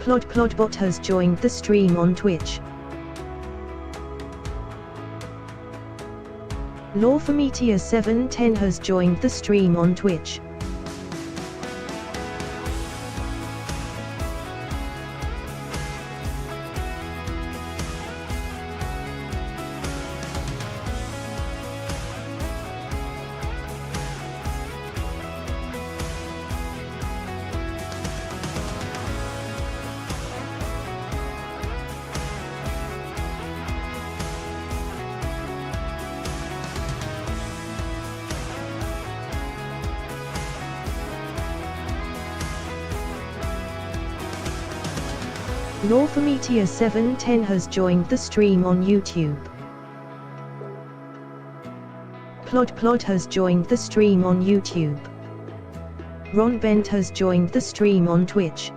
Plodbot has joined the stream on Twitch. Lawformeteor710 has joined the stream on Twitch. Lawformeteor710 has joined the stream on YouTube. Plod has joined the stream on YouTube. Ron Bent has joined the stream on Twitch.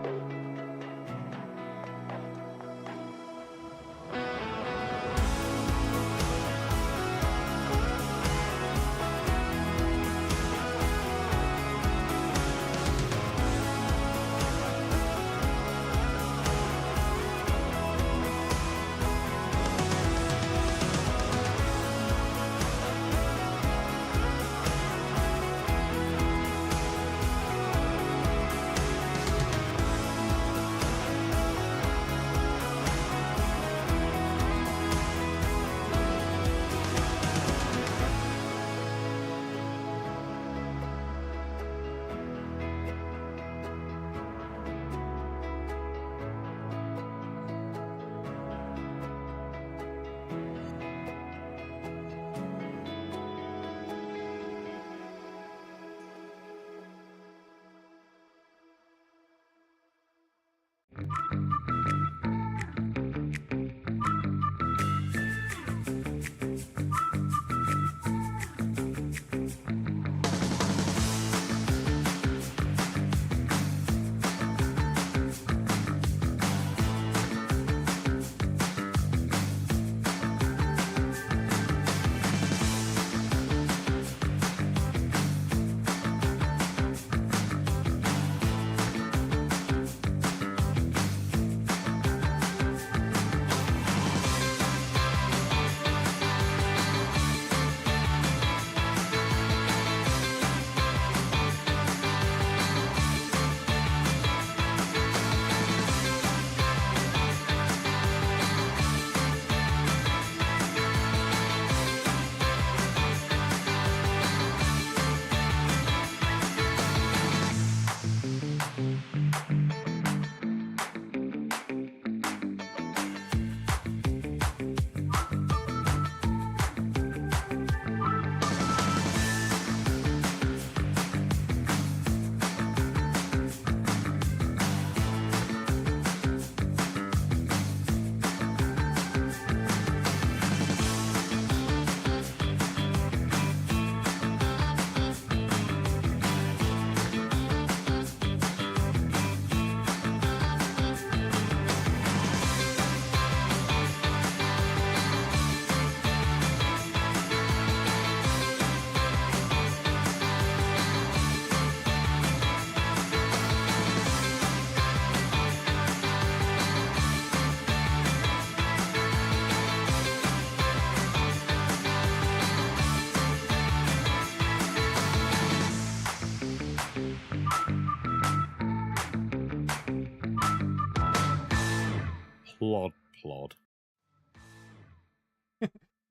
Plod.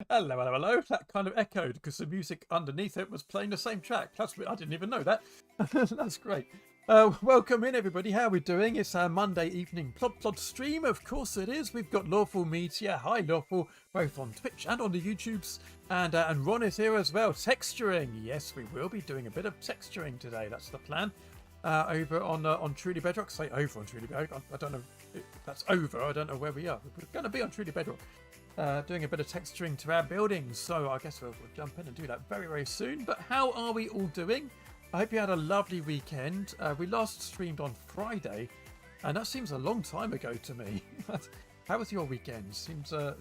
Hello. That kind of echoed because the music underneath it was playing the same track. I didn't even know that. That's great. Welcome in, everybody. How are we doing? It's our Monday evening Plod stream. Of course it is. We've got Lawful Meteor. Hi, Lawful. Both on Twitch and on the YouTubes. And Ron is here as well. Texturing. Yes, we will be doing a bit of texturing today. That's the plan. Over on Truly Bedrock. Say over on Truly Bedrock. I don't know if that's over. I don't know where we are. We're going to be on Truly Bedrock. Doing a bit of texturing to our buildings. So I guess we'll jump in and do that very, very soon. But how are we all doing? I hope you had a lovely weekend. We last streamed on Friday, and that seems a long time ago to me. How was your weekend? Seemed to,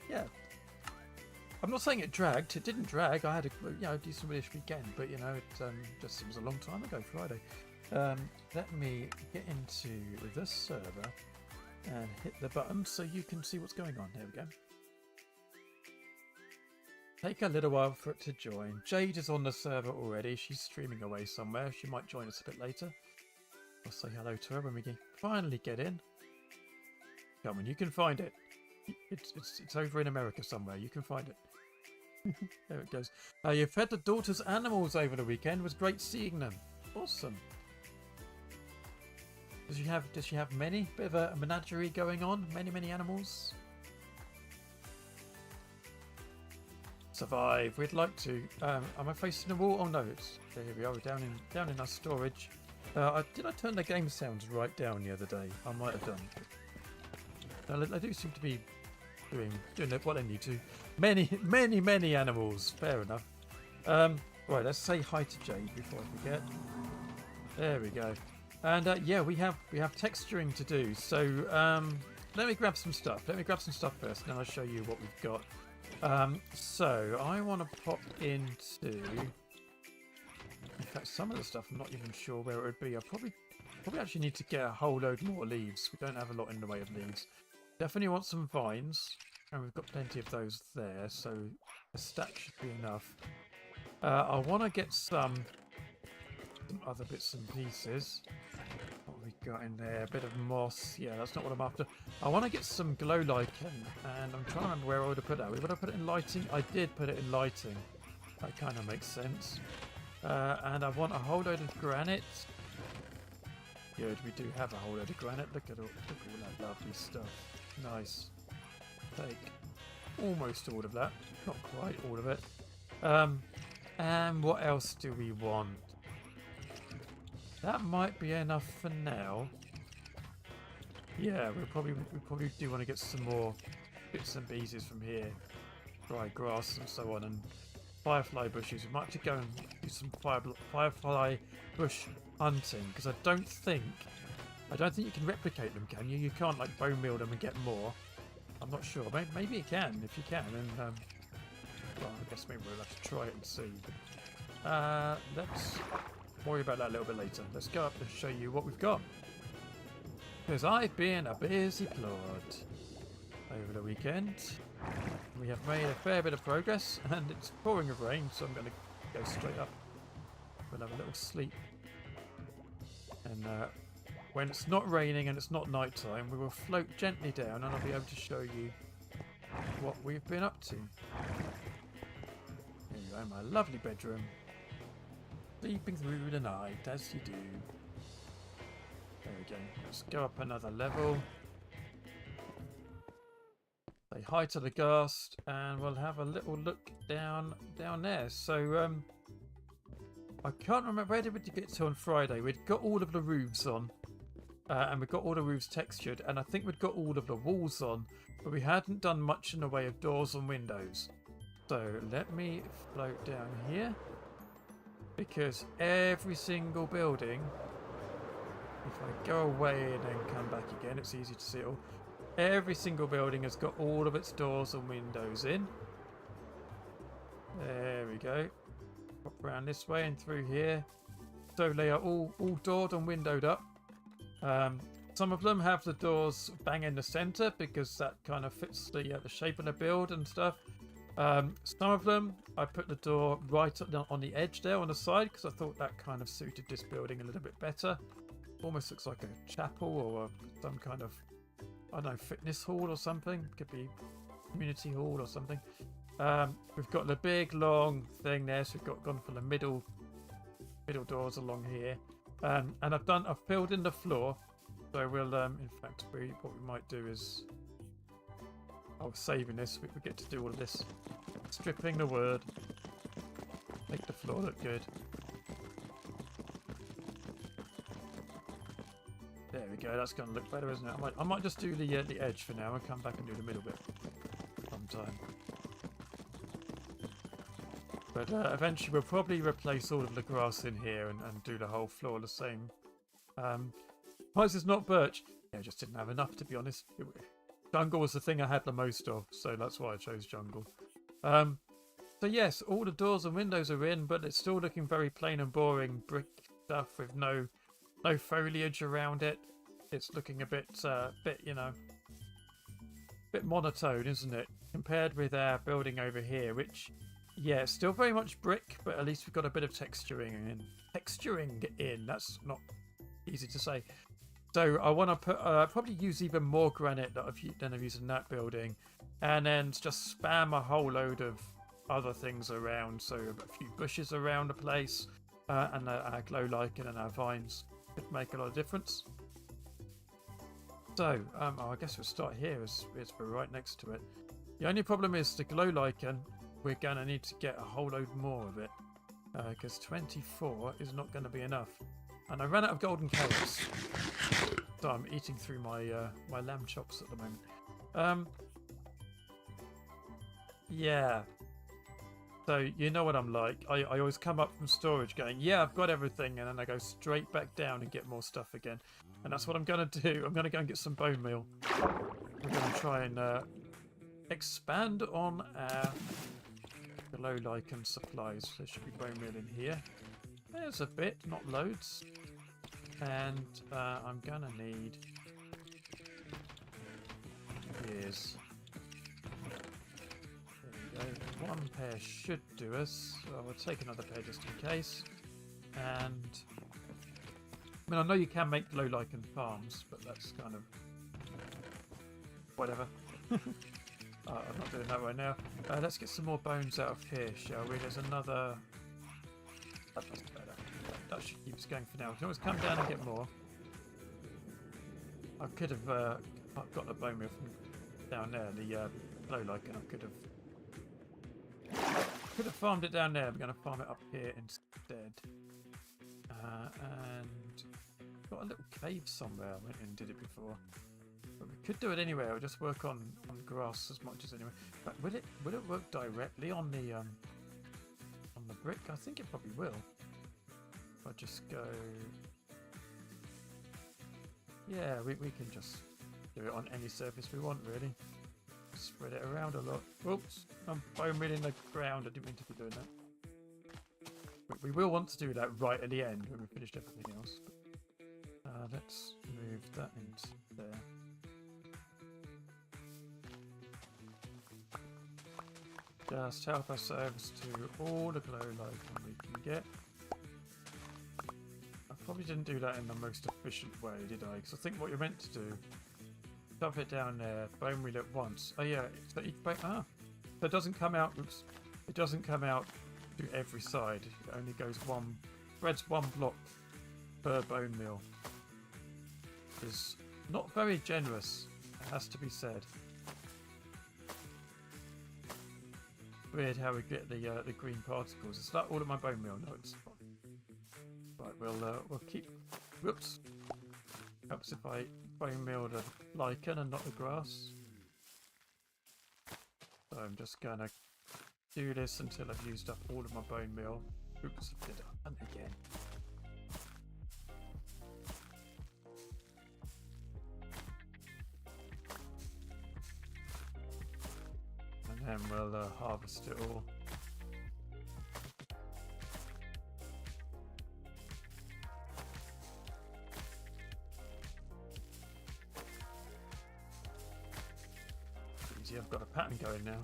yeah. I'm not saying it dragged. It didn't drag. I had a decent-ish weekend, but it just seems a long time ago, Friday. Let me get into the server and hit the button so you can see what's going on. There we go. Take a little while for it to join. Jade is on the server already. She's streaming away somewhere. She might join us a bit later. I'll say hello to her when we finally get in. Come on, you can find it. It's over in America somewhere. You can find it. There it goes. You fed the daughter's animals over the weekend. It was great seeing them. Awesome. Does she have many? Bit of a menagerie going on? Many animals? Survive. We'd like to. Am I facing the wall? Oh no, here we are. We're down in our storage. Did I turn the game sounds right down the other day? I might have done. They do seem to be doing what they need to. Many animals. Fair enough. Right, let's say hi to Jade before I forget. There we go. And yeah, we have texturing to do. So let me grab some stuff. Let me grab some stuff first, and then I'll show you what we've got. So I want to pop into. In fact, some of the stuff I'm not even sure where it would be. I probably actually need to get a whole load more leaves. We don't have a lot in the way of leaves. Definitely want some vines, and we've got plenty of those there, so a stack should be enough. I want to get some other bits and pieces. What have we got in there? A bit of moss. Yeah, that's not what I'm after. I want to get some glow lichen, and I'm trying to remember where I would have put that. Would I put it in lighting? I did put it in lighting. That kind of makes sense. And I want a whole load of granite. Good, we do have a whole load of granite. Look at all that lovely stuff. Nice. Take almost all of that. Not quite all of it. And what else do we want? That might be enough for now. Yeah, we probably do want to get some more bits and pieces from here. Dry grass and so on, and firefly bushes. We might have to go and do some firefly bush hunting, because I don't think you can replicate them, can you? You can't like bone meal them and get more. I'm not sure. Maybe you can. If you can, then well, I guess maybe we'll have to try it and see. Let's worry about that a little bit later. Let's go up and show you what we've got. Because I've been a busy plod over the weekend. We have made a fair bit of progress, and it's pouring with rain, so I'm going to go straight up. We'll have a little sleep. And when it's not raining and it's not night time, we will float gently down, and I'll be able to show you what we've been up to. Here you go, my lovely bedroom. Sleeping through the night, as you do. There we go. Let's go up another level. Say hi to the ghast, and we'll have a little look down there. So I can't remember, where did we get to on Friday? We'd got all of the roofs on, and we got all the roofs textured, and I think we'd got all of the walls on, but we hadn't done much in the way of doors and windows. So let me float down here, because every single building, if I go away and then come back again, it's easy to see it all. Every single building has got all of its doors and windows in. There we go. Pop around this way and through here. So they are all doored and windowed up. Some of them have the doors bang in the centre, because that kind of fits the shape of the build and stuff. Some of them, I put the door right on the edge there on the side, because I thought that kind of suited this building a little bit better. Almost looks like a chapel or some kind of, I don't know, fitness hall or something. Could be community hall or something. We've got the big long thing there, so we've gone for the middle doors along here. And I've filled in the floor. So we'll in fact what we might do is, I'll saving this. We get to do all of this, stripping the wood, make the floor look good. There we go. That's going to look better, isn't it? I might just do the edge for now and come back and do the middle bit sometime. But eventually we'll probably replace all of the grass in here and do the whole floor the same. Price is not birch. Yeah, I just didn't have enough, to be honest. Jungle was the thing I had the most of, so that's why I chose jungle. So yes, all the doors and windows are in, but it's still looking very plain and boring brick stuff with no no foliage around it. It's looking a bit, you know, bit monotone, isn't it? Compared with our building over here, which, yeah, it's still very much brick, but at least we've got a bit of texturing in. That's not easy to say. So I want to put probably use even more granite than I've used in that building, and then just spam a whole load of other things around. So a few bushes around the place, and our glow lichen and our vines could make a lot of difference. So I guess we'll start here as we're right next to it. The only problem is the glow lichen. We're gonna need to get a whole load more of it because 24 is not going to be enough. And I ran out of golden carrots, so I'm eating through my my lamb chops at the moment. Yeah. So you know what I'm like. I always come up from storage going, yeah, I've got everything, and then I go straight back down and get more stuff again. And that's what I'm going to do. I'm going to go and get some bone meal. We're going to try and expand on our glow lichen supplies. There should be bone meal in here. There's a bit, not loads. And I'm going to need gears. There we go. One pair should do us. So we'll take another pair just in case. And I mean, I know you can make glow lichen farms, but that's kind of whatever. I'm not doing that right now. Let's get some more bones out of here, shall we? There's another. That's better. That should keep us going for now. We can always come down and get more. I could have got the bone meal from down there, the glow lichen. I could have farmed it down there. I'm going to farm it up here instead. And got a little cave somewhere. I went and did it before. But we could do it anyway. I'll just work on grass as much as anyway. But will it work directly on the brick? I think it probably will. If I just go, yeah, we can just do it on any surface we want, really. Spread it around a lot. Oops, I'm bone mealing the ground. I didn't mean to be doing that. But we will want to do that right at the end when we've finished everything else. But, let's move that into there. Just help ourselves to all the glow lichen we can get. I probably didn't do that in the most efficient way, did I? Because I think what you're meant to do, shove it down there, bone meal it once. Oh yeah, so each bone. So it doesn't come out. Oops, it doesn't come out to every side. It only goes one, spreads one block per bone meal. Is not very generous. It has to be said. Weird how we get the green particles. Is that all of my bone meal? No, it's fine. Right, we'll keep. Whoops. Helps if I bone meal the lichen and not the grass. So I'm just gonna do this until I've used up all of my bone meal. Oops, I did it and again. And then we'll harvest it all. Easy, I've got a pattern going now.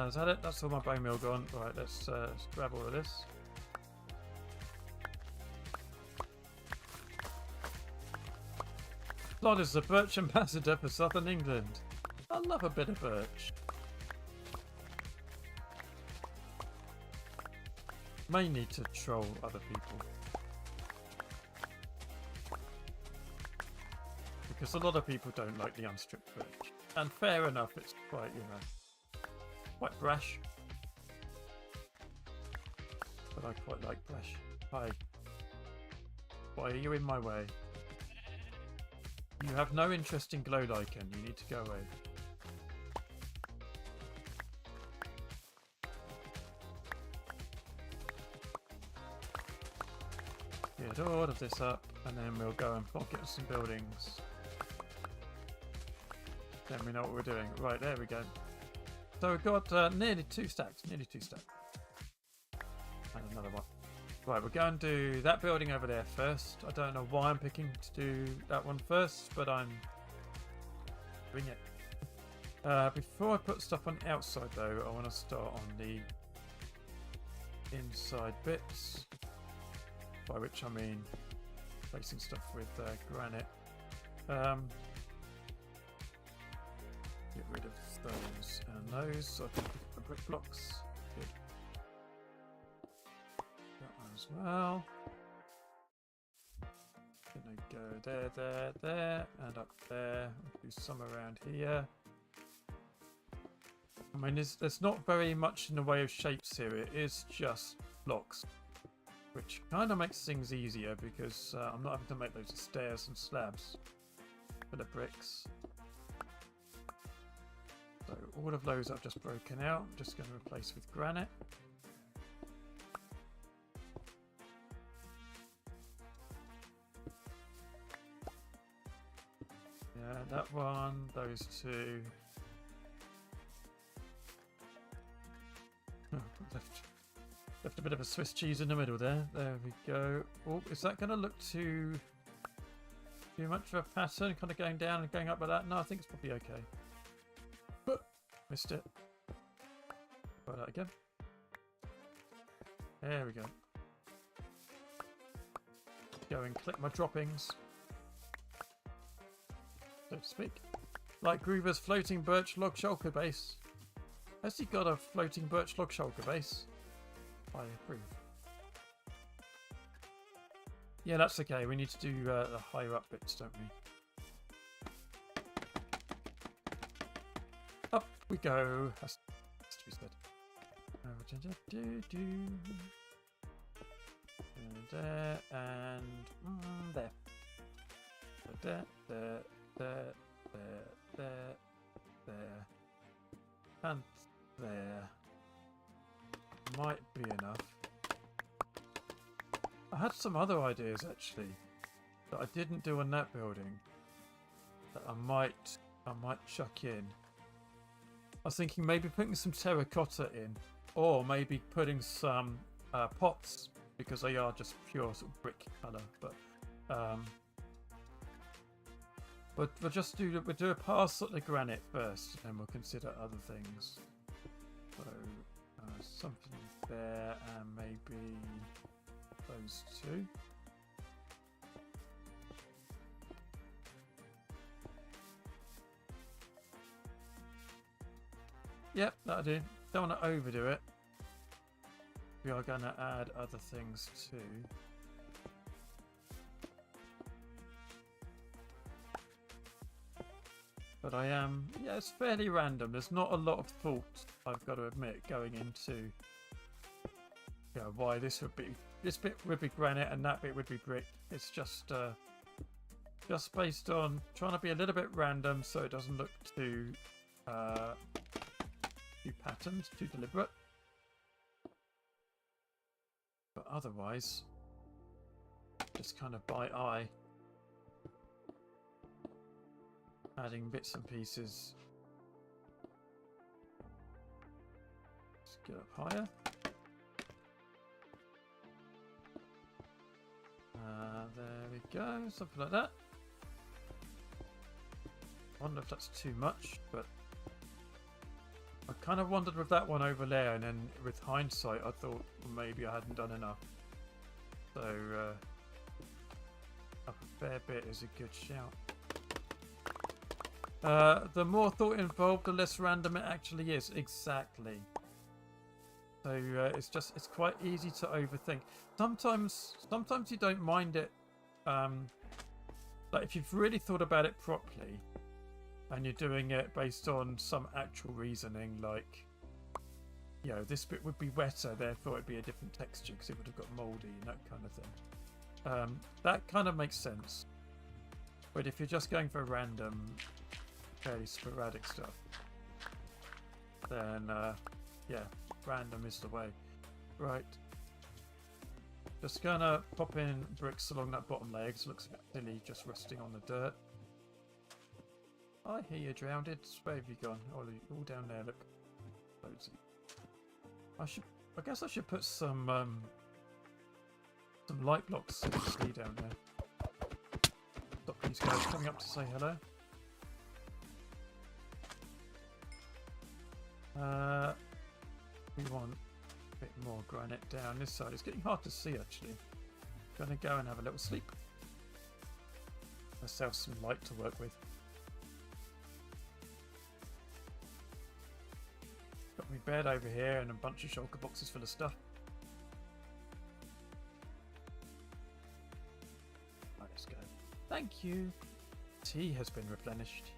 Is that it? That's all my bone meal gone. Right, let's grab all of this. Plod is the birch ambassador for southern England. I love a bit of birch. May need to troll other people. Because a lot of people don't like the unstripped birch. And fair enough, it's quite, you know, quite brash. But I quite like brash. Hi. Why are you in my way? You have no interest in glow lichen. You need to go away. Get all of this up, and then we'll go and get some buildings. Then we know what we're doing. Right, there we go. So we've got nearly 2 stacks. Nearly 2 stacks. And another one. Right, we're going to do that building over there first. I don't know why I'm picking to do that one first, but I'm doing it. Before I put stuff on the outside, though, I want to start on the inside bits. By which I mean placing stuff with granite. Get rid of those and those so I can pick up the brick blocks. Good. That one as well. Gonna go there, there, there, and up there. We'll do some around here. I mean, there's not very much in the way of shapes here. It is just blocks, which kind of makes things easier because I'm not having to make loads of stairs and slabs for the bricks. So all of those I've just broken out. I'm just going to replace with granite. Yeah, that one, those two. Left a bit of a Swiss cheese in the middle there. There we go. Oh, is that going to look too much of a pattern? Kind of going down and going up like that? No, I think it's probably okay. Missed it. Try that again. There we go. Go and click my droppings, so to speak. Like Groover's floating birch log shulker base. Has he got a floating birch log shulker base? I approve. Yeah, that's okay. We need to do the higher up bits, don't we? Up we go. Has to be said. There and there. There, there, there, there, there, and there. Might be enough. I had some other ideas actually that I didn't do on that building that I might chuck in. I was thinking maybe putting some terracotta in, or maybe putting some pots because they are just pure sort of brick colour. But we'll do a pass at the granite first, and we'll consider other things. So something there, and maybe those two. Yep, that'll do. Don't want to overdo it. We are going to add other things too. But I am, yeah, it's fairly random. There's not a lot of thought, I've got to admit, going into why this bit would be granite and that bit would be brick. It's just based on trying to be a little bit random so it doesn't look too patterned, too deliberate. But otherwise, just kind of by eye. Adding bits and pieces. Let's get up higher. There we go, something like that. I wonder if that's too much, but I kind of wondered with that one over there, and then with hindsight, I thought maybe I hadn't done enough. So, up a fair bit is a good shout. The more thought involved, the less random it actually is. Exactly. So it's quite easy to overthink. Sometimes you don't mind it. Like if you've really thought about it properly, and you're doing it based on some actual reasoning, like, this bit would be wetter, therefore it'd be a different texture because it would have got mouldy and that kind of thing. That kind of makes sense. But if you're just going for random, fairly sporadic stuff, then random is the way. Right. Just gonna pop in bricks along that bottom layer because it looks a bit silly just resting on the dirt. I hear you, Drowned. Where have you gone? All down there, look. Loads of... I guess I should put some light blocks you can see down there. Stop these guys coming up to say hello. We want a bit more granite down this side. It's getting hard to see actually. Gonna go and have a little sleep. Let's have some light to work with. Got my bed over here and a bunch of shulker boxes full of stuff. Right, let's go. Thank you. Tea has been replenished.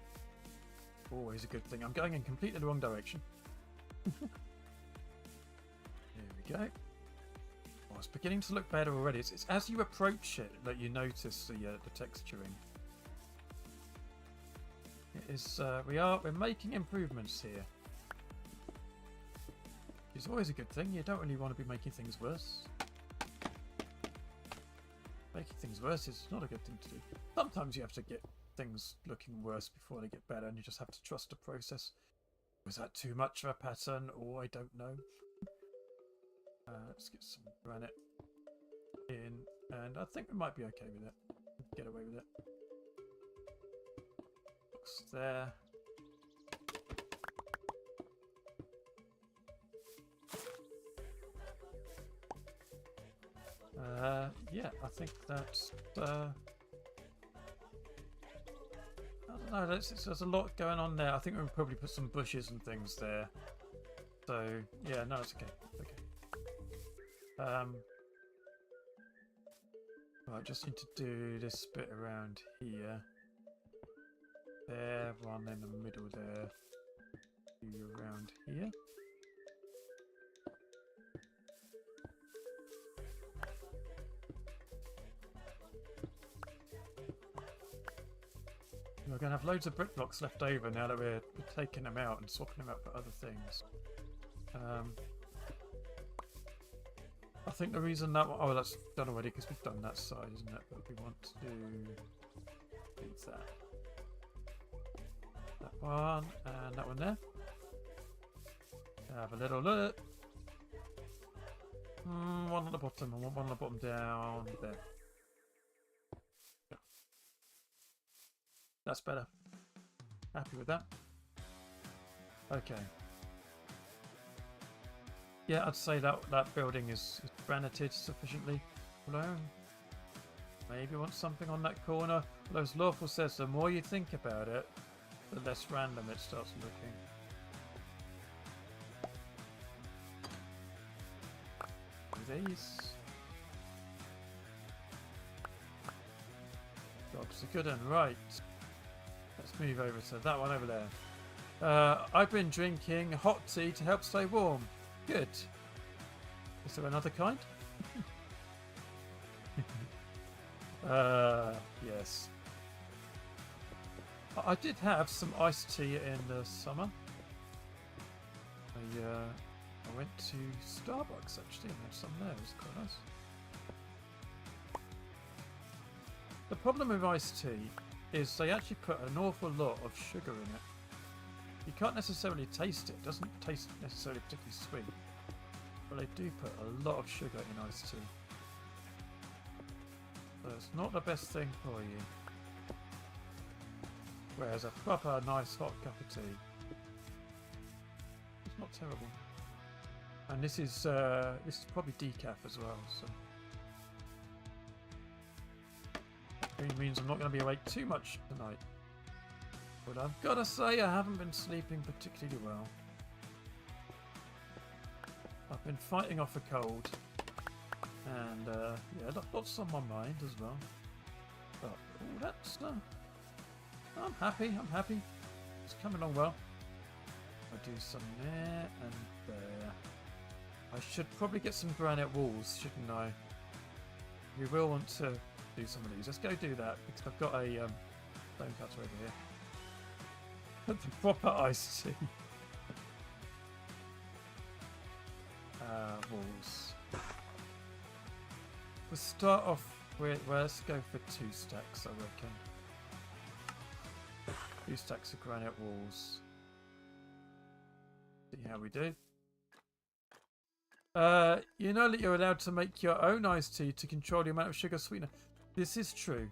Always a good thing. I'm going in completely the wrong direction. Here we go. Oh, it's beginning to look better already. It's as you approach it that you notice the texturing. It is. We're making improvements here. It's always a good thing. You don't really want to be making things worse. Making things worse is not a good thing to do. Sometimes you have to get things looking worse before they get better, and you just have to trust the process. Was that too much of a pattern? Or I don't know. Let's get some granite in, and I think we might be okay with it. Get away with it. Box there. Yeah, I think that's. I don't know. There's a lot going on there. I think we'll probably put some bushes and things there. So yeah, no, it's okay. Okay. I just need to do this bit around here. There, one in the middle there. Do around here. We're going to have loads of brick blocks left over now that we're taking them out and swapping them out for other things. I think the reason that one... Oh, that's done already because we've done that side, isn't it? But we want to do that. That one and that one there. Have a little look. One on the bottom and one on the bottom down there. That's better. Happy with that. Okay. Yeah, I'd say that building is granited sufficiently. Although, maybe want something on that corner. Although as Lawful says, the more you think about it, the less random it starts looking. Do these. Job's a good one, right. Let's move over to that one over there. I've been drinking hot tea to help stay warm. Good. Is there another kind? Yes. I did have some iced tea in the summer. I went to Starbucks actually and had some there. It was quite nice. The problem with iced tea is they actually put an awful lot of sugar in it. You can't necessarily taste it. It doesn't taste necessarily particularly sweet. But they do put a lot of sugar in iced tea. So it's not the best thing for you. Whereas a proper nice hot cup of tea, it's not terrible. And this is probably decaf as well, so that means I'm not going to be awake too much tonight. But I've got to say I haven't been sleeping particularly well. I've been fighting off a cold, and yeah, lots on my mind as well. But oh, that's I'm happy. I'm happy. It's coming along well. I'll do some there and there. I should probably get some granite walls, shouldn't I? We will want to do some of these. Let's go do that because I've got a stone cutter over here. The proper iced tea. Walls. We'll start off with, well, let's go for 2 stacks, I reckon. 2 stacks of granite walls. See how we do. You know that you're allowed to make your own iced tea to control the amount of sugar sweetener. This is true.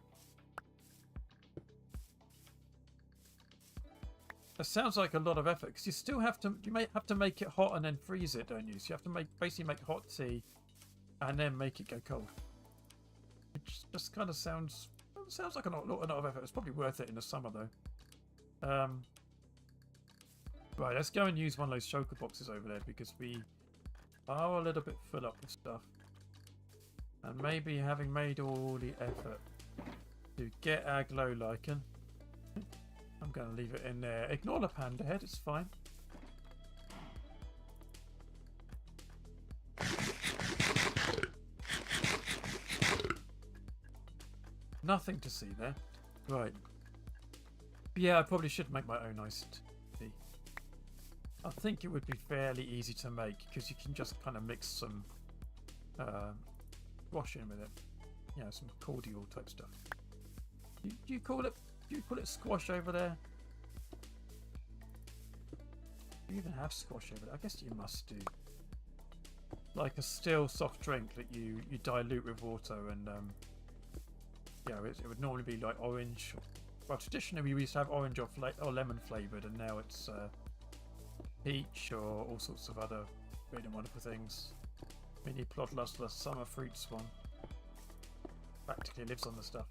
That sounds like a lot of effort because you still have to. You may have to make it hot and then freeze it, don't you? So you have to basically make hot tea and then make it go cold. Which just kind of sounds like a lot of effort. It's probably worth it in the summer though. Right, let's go and use one of those choker boxes over there because we are a little bit full up with stuff. And maybe having made all the effort to get our glow lichen, I'm going to leave it in there. Ignore the panda head, it's fine. Nothing to see there. Right. Yeah, I probably should make my own iced tea. I think it would be fairly easy to make because you can just kind of mix some squash in with it. You know, some cordial type stuff. Do you call it squash over there? Do you even have squash over there? I guess you must do. Like a still soft drink that you dilute with water and yeah, it would normally be like orange. Well, traditionally we used to have orange or lemon flavoured, and now it's peach or all sorts of other weird and wonderful things. Mini Plodlust, the summer fruit swan, practically lives on the stuff.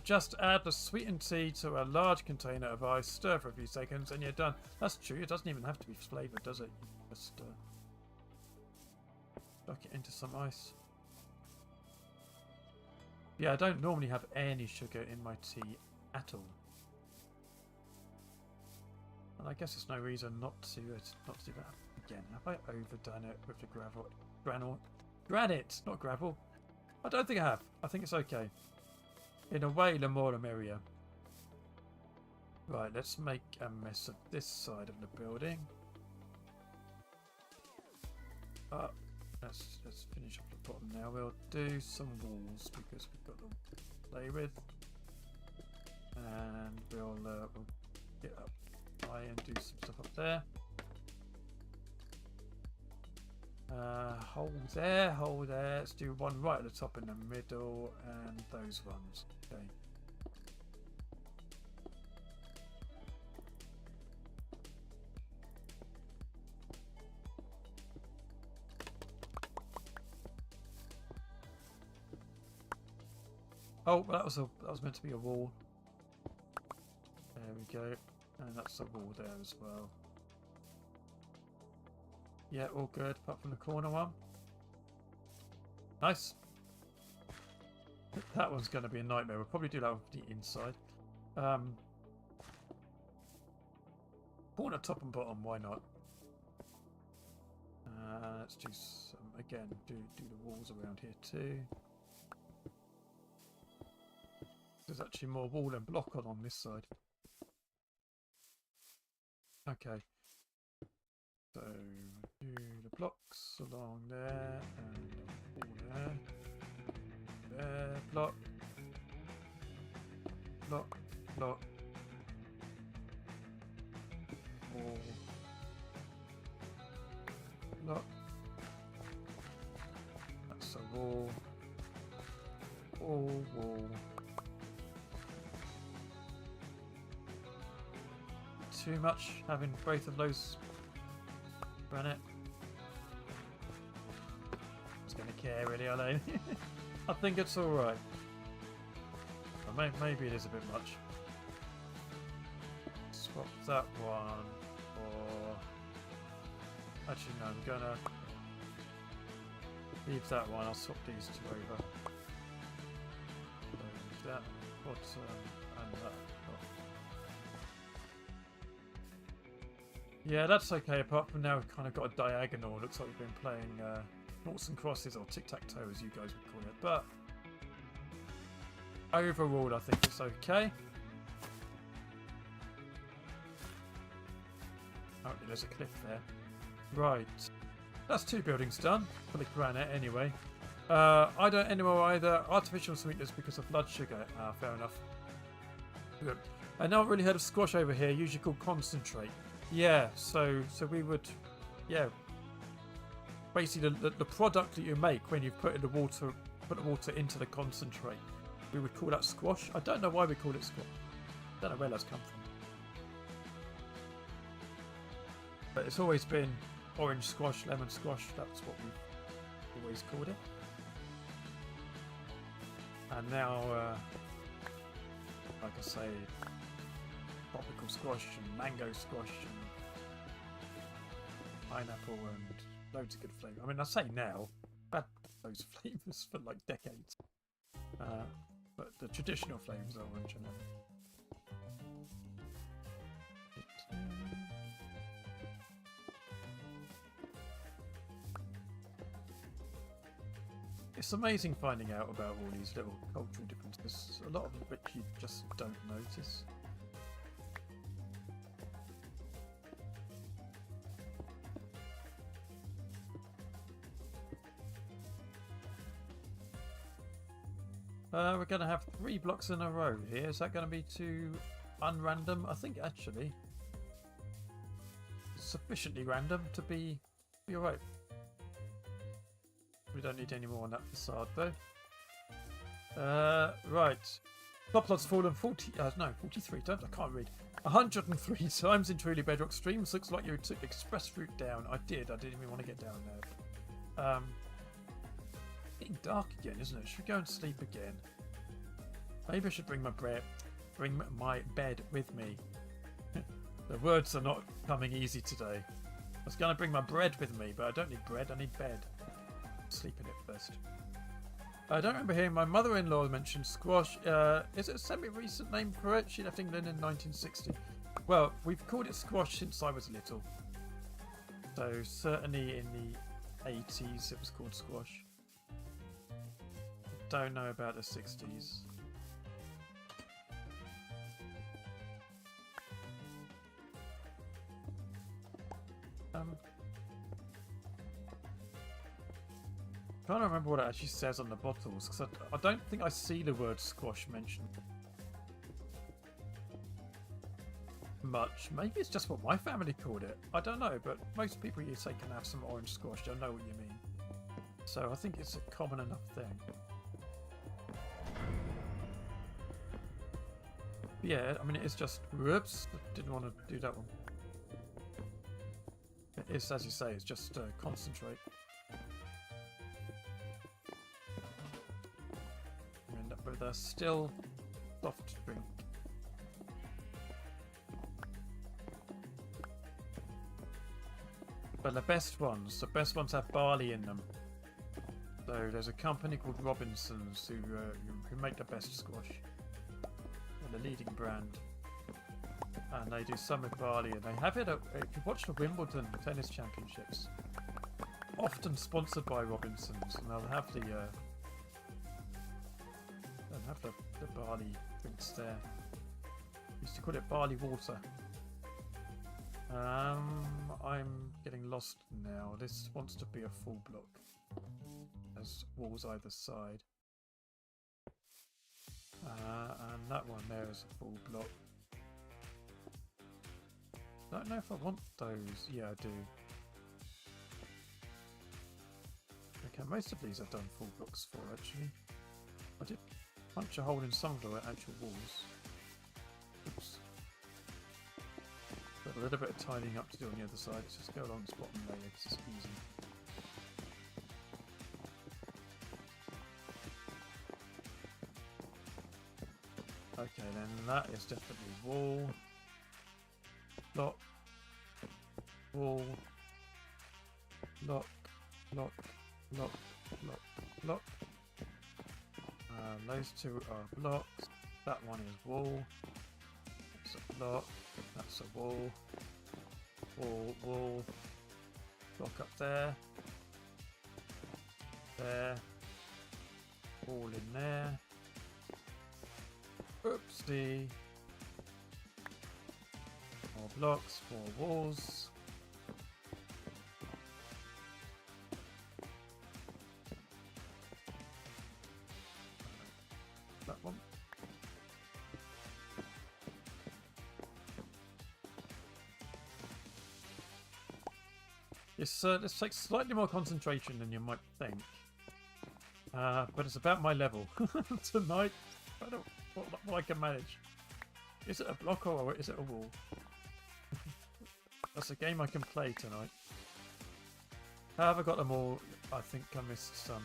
Just add the sweetened tea to a large container of ice, stir for a few seconds, and you're done. That's true, it doesn't even have to be flavoured, does it? You just chuck it into some ice. Yeah, I don't normally have any sugar in my tea at all. And I guess there's no reason not to do that. Again, have I overdone it with the granite, not gravel? I don't think I have. I think it's okay. In a way, the more the merrier. Right, let's make a mess of this side of the building. Let's finish off the bottom now. We'll do some walls because we've got them to play with, and we'll get up high and do some stuff up there. Hole there. Let's do one right at the top in the middle, and those ones. Okay. Oh, that was meant to be a wall. There we go, and that's a wall there as well. Yeah, all good, apart from the corner one. Nice. That one's going to be a nightmare. We'll probably do that with the inside. Corner, top and bottom, why not? Let's do some, again, do the walls around here too. There's actually more wall and block on this side. Okay. So do the blocks along there and wall there. There, block. Block. Wall. Block. That's a wall. Wall. Too much having both of those granite. Who's going to care really, are they? I think it's alright. Maybe it is a bit much. Swap that one for... Actually no, I'm going to leave that one. I'll swap these two over. So that bottom and that. Yeah, that's okay, apart from now we've kind of got a diagonal. Looks like we've been playing noughts and crosses, or tic-tac-toe as you guys would call it. But overall, I think it's okay. Oh, there's a cliff there. Right. That's 2 buildings done, for the granite anyway. I don't anymore either. Artificial sweeteners because of blood sugar. Fair enough. Good. I never really heard of squash over here, usually called concentrate. Yeah, so we would, yeah, basically the product that you make when you put the water into the concentrate, we would call that squash. I don't know why we call it squash. I don't know where that's come from. But it's always been orange squash, lemon squash. That's what we've always called it. And now, like I say, tropical squash and mango squash and pineapple and loads of good flavour. I mean, I say now, I've had those flavours for like decades. But the traditional flavours are orange and lemon. It's amazing finding out about all these little cultural differences. A lot of which you just don't notice. We're going to have 3 blocks in a row here. Is that going to be too unrandom? I think actually it's sufficiently random to be alright. We don't need any more on that facade though. Right. Plot's fallen 43 times. I can't read. 103 times in Truly Bedrock Streams. Looks like you took express route down. I didn't even want to get down there. Getting dark again, isn't it? Should we go and sleep again? Maybe I should bring my bed with me. The words are not coming easy today. I was going to bring my bread with me, but I don't need bread. I need bed. Sleep in it first. I don't remember hearing my mother-in-law mention squash. Is it a semi-recent name for it? She left England in 1960. Well, we've called it squash since I was little. So certainly in the 80s it was called squash. Don't know about the 60s. Trying to remember what it actually says on the bottles, because I don't think I see the word squash mentioned much. Maybe it's just what my family called it. I don't know, but most people you say can have some orange squash. I know what you mean. So I think it's a common enough thing. Yeah, I mean, it is just... Whoops, didn't want to do that one. It is, as you say, it's just concentrate. You end up with a still soft drink. But the best ones have barley in them. So there's a company called Robinsons who make the best squash. They're the leading brand. And they do some with barley, and they have it at, if you watch the Wimbledon Tennis Championships, often sponsored by Robinsons, and they'll have the barley drinks there. Used to call it barley water. I'm getting lost now. This wants to be a full block. There's walls either side. And that one there is a full block. I don't know if I want those. Yeah, I do. Okay, most of these I've done full blocks for, actually. I did punch a hole in some of the actual walls. Oops. Got a little bit of tidying up to do on the other side. Let's just go along this bottom layer because it's easy. Okay, then that is definitely wall. Lock, wall, lock, lock, lock, lock, lock. Those two are blocks. That one is wall. That's a block. That's a wall. Wall, wall. Block up there. There. Wall in there. Oopsie. More blocks, more walls. That one. This takes slightly more concentration than you might think. But it's about my level tonight. I don't what I can manage. Is it a block or is it a wall? That's a game I can play tonight. Have I got them all? I think I missed some.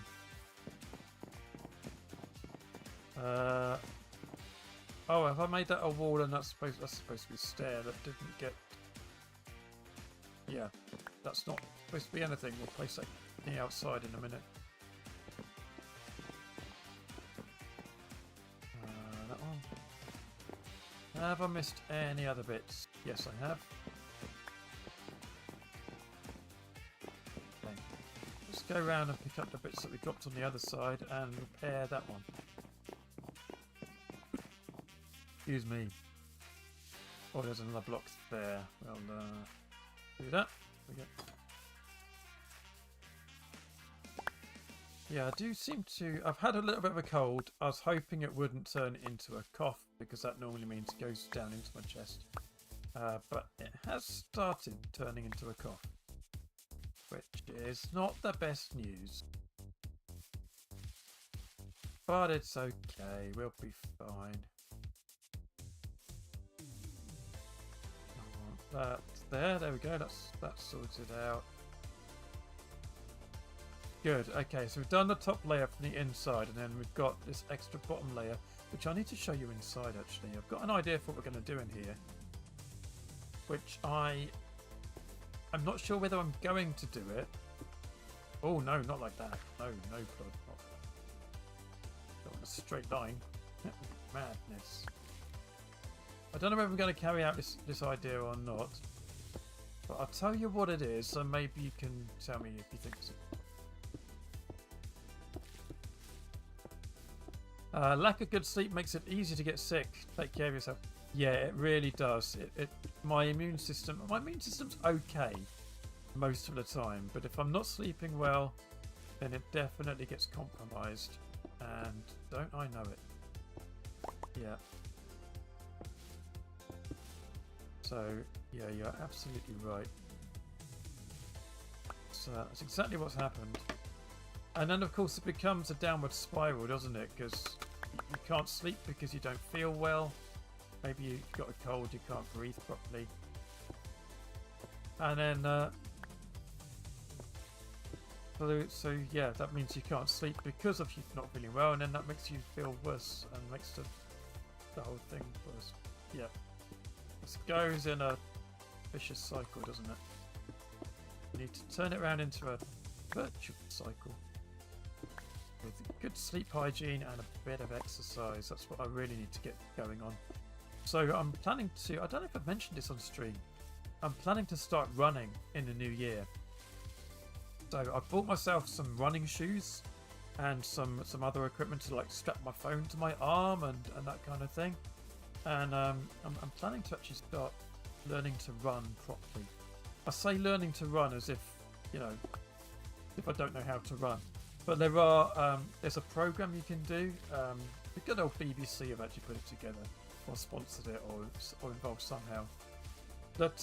Oh, have I made that a wall and that's supposed to be a stair that didn't get... Yeah, that's not supposed to be anything. We'll place that thing outside in a minute. That one. Have I missed any other bits? Yes, I have. Okay. Let's go around and pick up the bits that we dropped on the other side and repair that one. Excuse me. Oh, there's another block there. Well, do that. Yeah, I do seem to... I've had a little bit of a cold. I was hoping it wouldn't turn into a cough because that normally means it goes down into my chest. But it has started turning into a cough, which is not the best news. But it's okay. We'll be fine. That there we go. That's sorted out. Good. Okay, so we've done the top layer from the inside, and then we've got this extra bottom layer, which I need to show you inside. Actually, I've got an idea for what we're going to do in here, which I'm not sure whether I'm going to do it. Oh no, not like that. No, blood. Not in a straight line. Madness. I don't know whether I'm going to carry out this idea or not, but I'll tell you what it is, so maybe you can tell me if you think it's... Lack of good sleep makes it easy to get sick. Take care of yourself. Yeah, it really does. My immune system's okay most of the time, but if I'm not sleeping well, then it definitely gets compromised, and don't I know it? Yeah. So, yeah, you're absolutely right. So that's exactly what's happened. And then, of course, it becomes a downward spiral, doesn't it? Because you can't sleep because you don't feel well. Maybe you've got a cold, you can't breathe properly. And then, so yeah, that means you can't sleep because of you not feeling well, and then that makes you feel worse and makes the whole thing worse. Yeah. This goes in a vicious cycle, doesn't it? You need to turn it around into a virtuous cycle with good sleep hygiene and a bit of exercise. That's what I really need to get going on. So I'm planning to, I don't know if I've mentioned this on stream, I'm planning to start running in the new year. So I bought myself some running shoes and some other equipment to like strap my phone to my arm and that kind of thing. And I'm planning to actually start learning to run properly. I say learning to run as if, you know, if I don't know how to run. But there's a program you can do. The good old BBC have actually put it together, or sponsored it, or involved somehow. That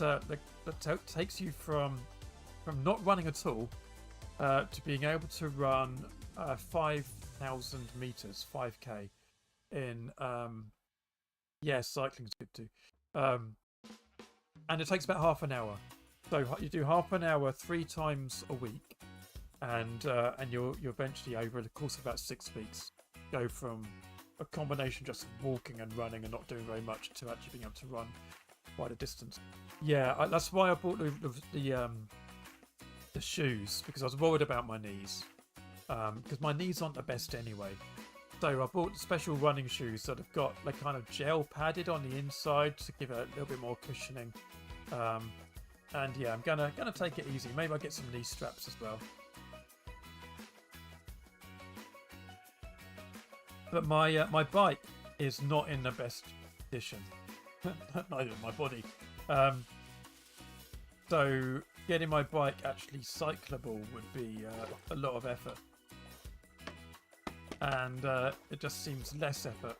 takes you from not running at all to being able to run 5,000 meters, 5k, in yeah, cycling's good too. And it takes about half an hour. So you do half an hour 3 times a week, and you'll eventually, over the course of about 6 weeks, go from a combination just of walking and running and not doing very much to actually being able to run quite a distance. Yeah, that's why I bought the shoes, because I was worried about my knees, because my knees aren't the best anyway. So I bought special running shoes that have got like kind of gel padded on the inside to give it a little bit more cushioning. And yeah, I'm gonna take it easy. Maybe I'll get some knee straps as well. But my bike is not in the best condition. Neither is my body. So getting my bike actually cyclable would be a lot of effort. And it just seems less effort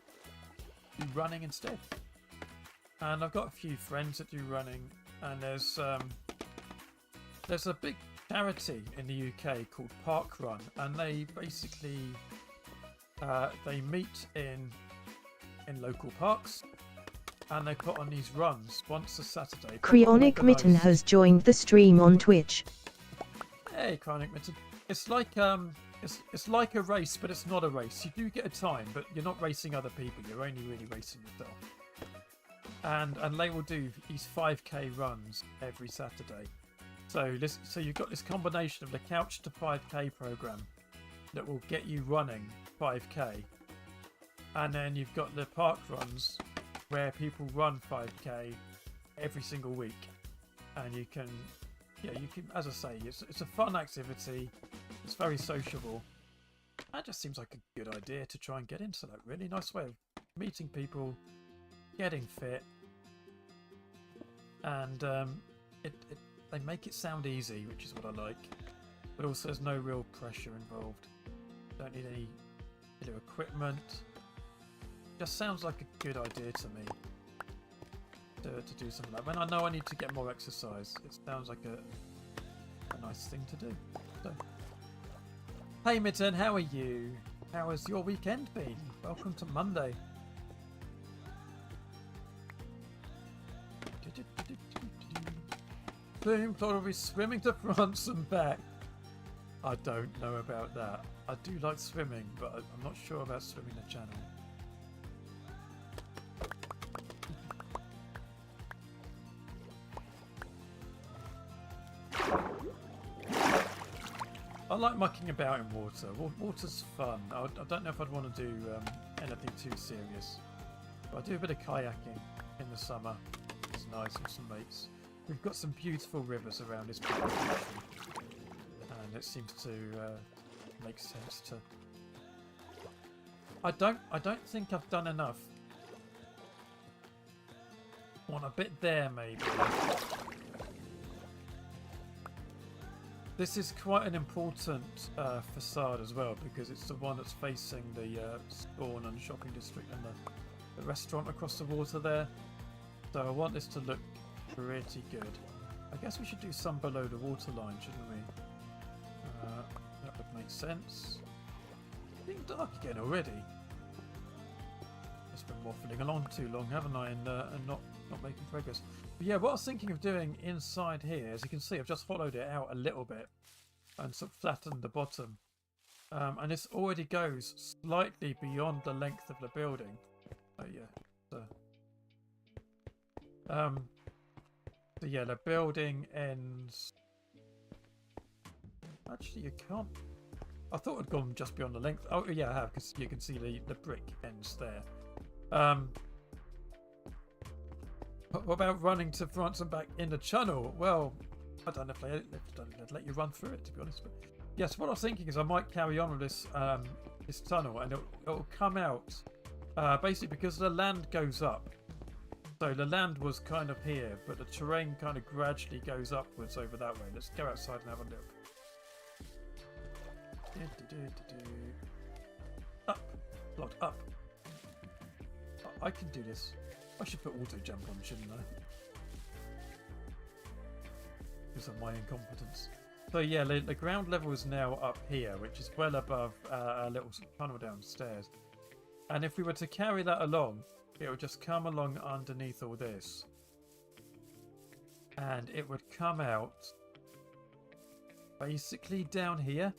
to do running instead. And I've got a few friends that do running, and there's a big charity in the UK called Park Run, and they basically they meet in local parks, and they put on these runs once a Saturday. Cryonic Mitten has joined the stream on Twitch. Hey, Cryonic Mitten. It's like it's like a race, but it's not a race. You do get a time, but you're not racing other people. You're only really racing yourself. And they will do these 5k runs every Saturday. So you've got this combination of the Couch to 5k program that will get you running 5k, and then you've got the park runs where people run 5k every single week, and you can, as I say, it's a fun activity. It's very sociable. That just seems like a good idea to try and get into that. Really nice way of meeting people, getting fit, and they make it sound easy, which is what I like. But also, there's no real pressure involved. Don't need any equipment. Just sounds like a good idea to me to do something like that. When I know I need to get more exercise, it sounds like a nice thing to do. So, hey Mitten, how are you? How has your weekend been? Welcome to Monday. Boom, thought I'll be swimming to France and back. I don't know about that. I do like swimming, but I'm not sure about swimming the channel. I like mucking about in water. Water's fun. I don't know if I'd want to do anything too serious. But I do a bit of kayaking in the summer. It's nice with some mates. We've got some beautiful rivers around this part of the country, and it seems to make sense to. I don't think I've done enough. Want a bit there, maybe. This is quite an important facade as well, because it's the one that's facing the spawn and shopping district and the restaurant across the water there. So I want this to look pretty good. I guess we should do some below the waterline, shouldn't we? That would make sense. It's getting dark again already. Just been waffling along too long, haven't I? And not making progress. But yeah, what I was thinking of doing inside here, as you can see, I've just hollowed it out a little bit and sort of flattened the bottom. And this already goes slightly beyond the length of the building. Oh yeah. So yeah, the building ends. Actually, you can't. I thought I'd gone just beyond the length. Oh yeah, I have, because you can see the brick ends there. What about running to France and back in the channel? Well, I don't know if they'd let you run through it, to be honest. But yes, what I was thinking is I might carry on with this this tunnel, and it'll come out basically because the land goes up. So the land was kind of here, but the terrain kind of gradually goes upwards over that way. Let's go outside and have a look. Up, block up. I can do this. I should put auto jump on, shouldn't I? Because of my incompetence. So yeah, the ground level is now up here, which is well above our little tunnel downstairs. And if we were to carry that along, it would just come along underneath all this. And it would come out basically down here.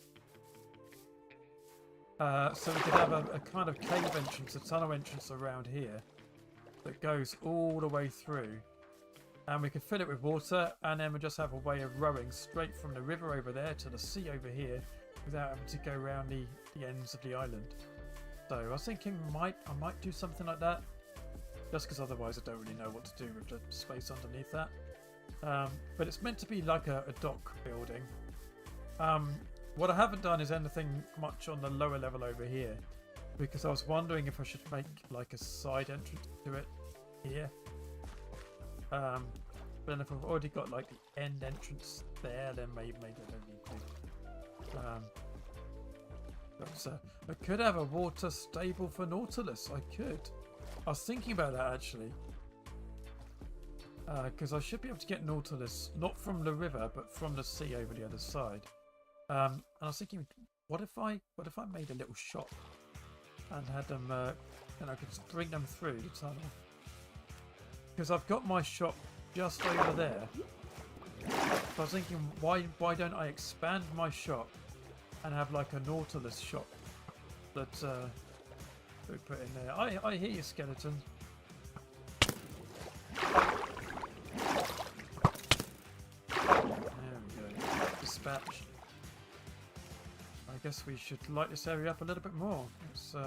So we could have a kind of cave entrance, a tunnel entrance around here that goes all the way through. And we could fill it with water, and then we just have a way of rowing straight from the river over there to the sea over here without having to go around the ends of the island. So I was thinking I might do something like that. Just because otherwise I don't really know what to do with the space underneath that. But it's meant to be like a dock building. What I haven't done is anything much on the lower level over here, because I was wondering if I should make like a side entrance to it here. But then if I've already got like the end entrance there, then maybe I don't need to. I could have a water stable for Nautilus. I could. I was thinking about that actually. Because I should be able to get Nautilus, not from the river, but from the sea over the other side. And I was thinking, what if I made a little shop and had them, and I could bring them through the tunnel? Because I've got my shop just over there. So I was thinking, why don't I expand my shop and have like a Nautilus shop that we put in there? I hear you, skeleton. There we go. Dispatched. I guess we should light this area up a little bit more. Let's do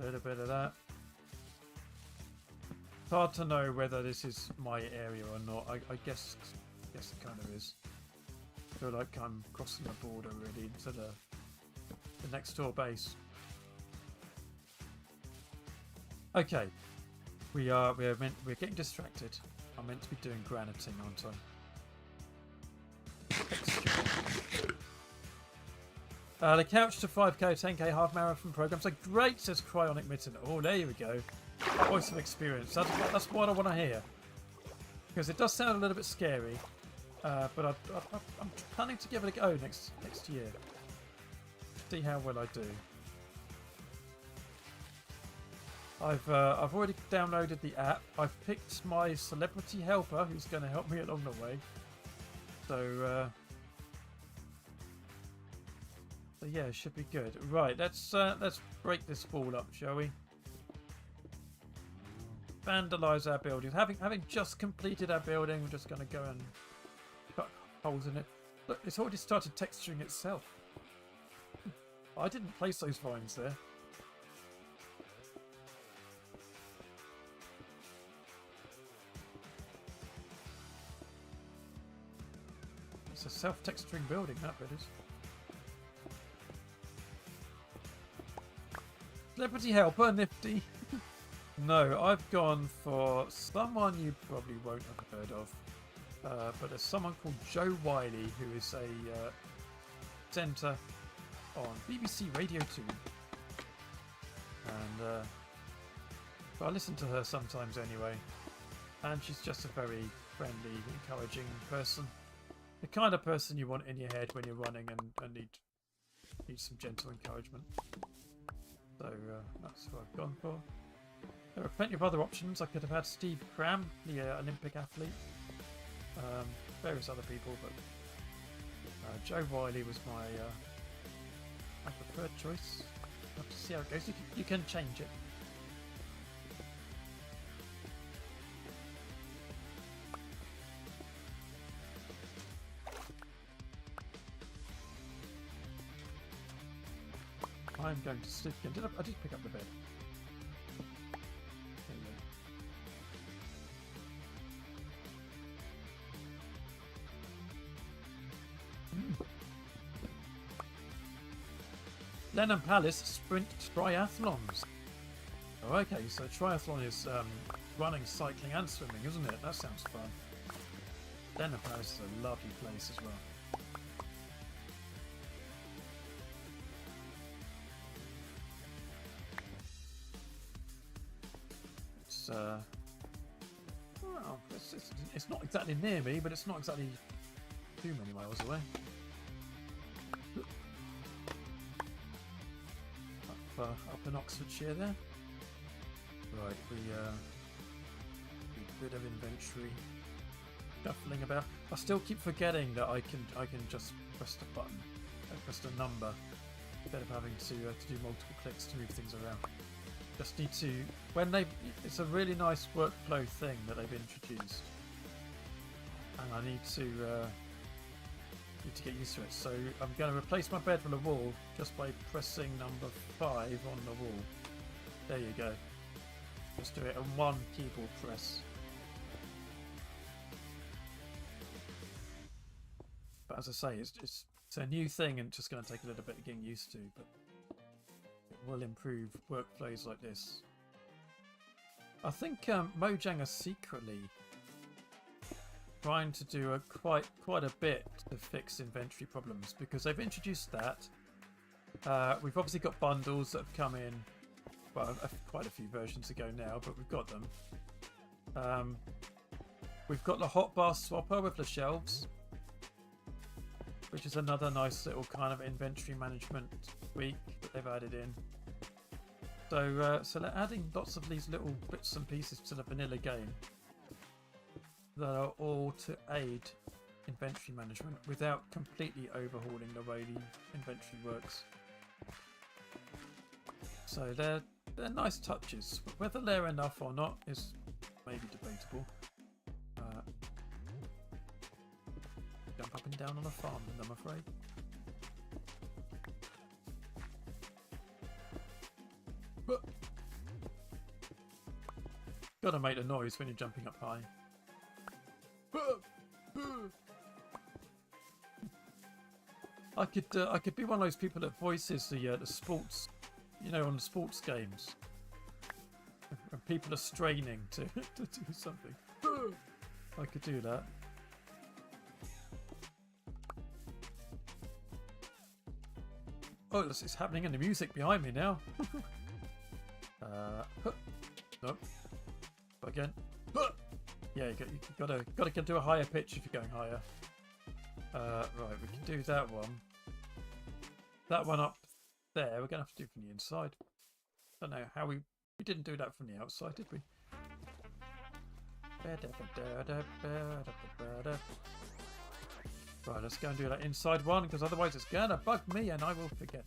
a little bit of that. It's hard to know whether this is my area or not. I guess it kind of is. I feel like I'm crossing the border really into the next door base. Okay, we're getting distracted. I'm meant to be doing graniting, aren't I? The couch to 5k, 10k half marathon programs are great, says Cryonic Mitten. Oh, there you go. Voice of experience. That's what I want to hear. Because it does sound a little bit scary, but I'm planning to give it a go next year. See how well I do. I've already downloaded the app. I've picked my celebrity helper, who's going to help me along the way. So yeah, it should be good. Right, let's break this ball up, shall we? Vandalise our building. Having just completed our building, we're just going to go and cut holes in it. Look, it's already started texturing itself. I didn't place those vines there. It's a self-texturing building, that bit is. Celebrity helper, nifty. No, I've gone for someone you probably won't have heard of. But there's someone called Jo Whiley, who is a presenter on BBC Radio 2. And I listen to her sometimes anyway. And she's just a very friendly, encouraging person. The kind of person you want in your head when you're running and need some gentle encouragement. So that's what I've gone for. There are plenty of other options. I could have had Steve Cram, the Olympic athlete. Various other people, but Jo Whiley was my preferred choice. I'll have to see how it goes. You can change it. I'm going to sleep again. I did pick up the bed. There you go. Lennon Palace Sprint Triathlons. Oh, okay, so triathlon is running, cycling and swimming, isn't it? That sounds fun. Lennon Palace is a lovely place as well. Well, it's not exactly near me, but it's not exactly too many miles away. Up in Oxfordshire there. Right, we a bit of inventory shuffling about. I still keep forgetting that I can just press the button, press the number, instead of having to do multiple clicks to move things around. Just need to, it's a really nice workflow thing that they've introduced, and I need to get used to it. So I'm going to replace my bed with a wall just by pressing number 5 on the wall. There you go. Just do it in one keyboard press. But as I say, it's a new thing and just going to take a little bit of getting used to, but will improve workflows like this. I think Mojang are secretly trying to do quite a bit to fix inventory problems, because they've introduced that. We've obviously got bundles that have come in well, quite a few versions ago now, but we've got them. We've got the hotbar swapper with the shelves, which is another nice little kind of inventory management tweak that they've added in. So they're adding lots of these little bits and pieces to the vanilla game that are all to aid inventory management without completely overhauling the way the inventory works. So they're nice touches. Whether they're enough or not is maybe debatable. Jump up and down on a farm, I'm afraid. Gotta make a noise when you're jumping up high. I could be one of those people that voices the sports, you know, on sports games, and people are straining to do something. I could do that. Oh, it's happening in the music behind me now. Nope. Again. Yeah, you gotta do a higher pitch if you're going higher. Right, we can do that one. That one up there, we're gonna have to do from the inside. Don't know how we didn't do that from the outside, did we? Right, let's go and do that inside one, because otherwise it's gonna bug me and I will forget.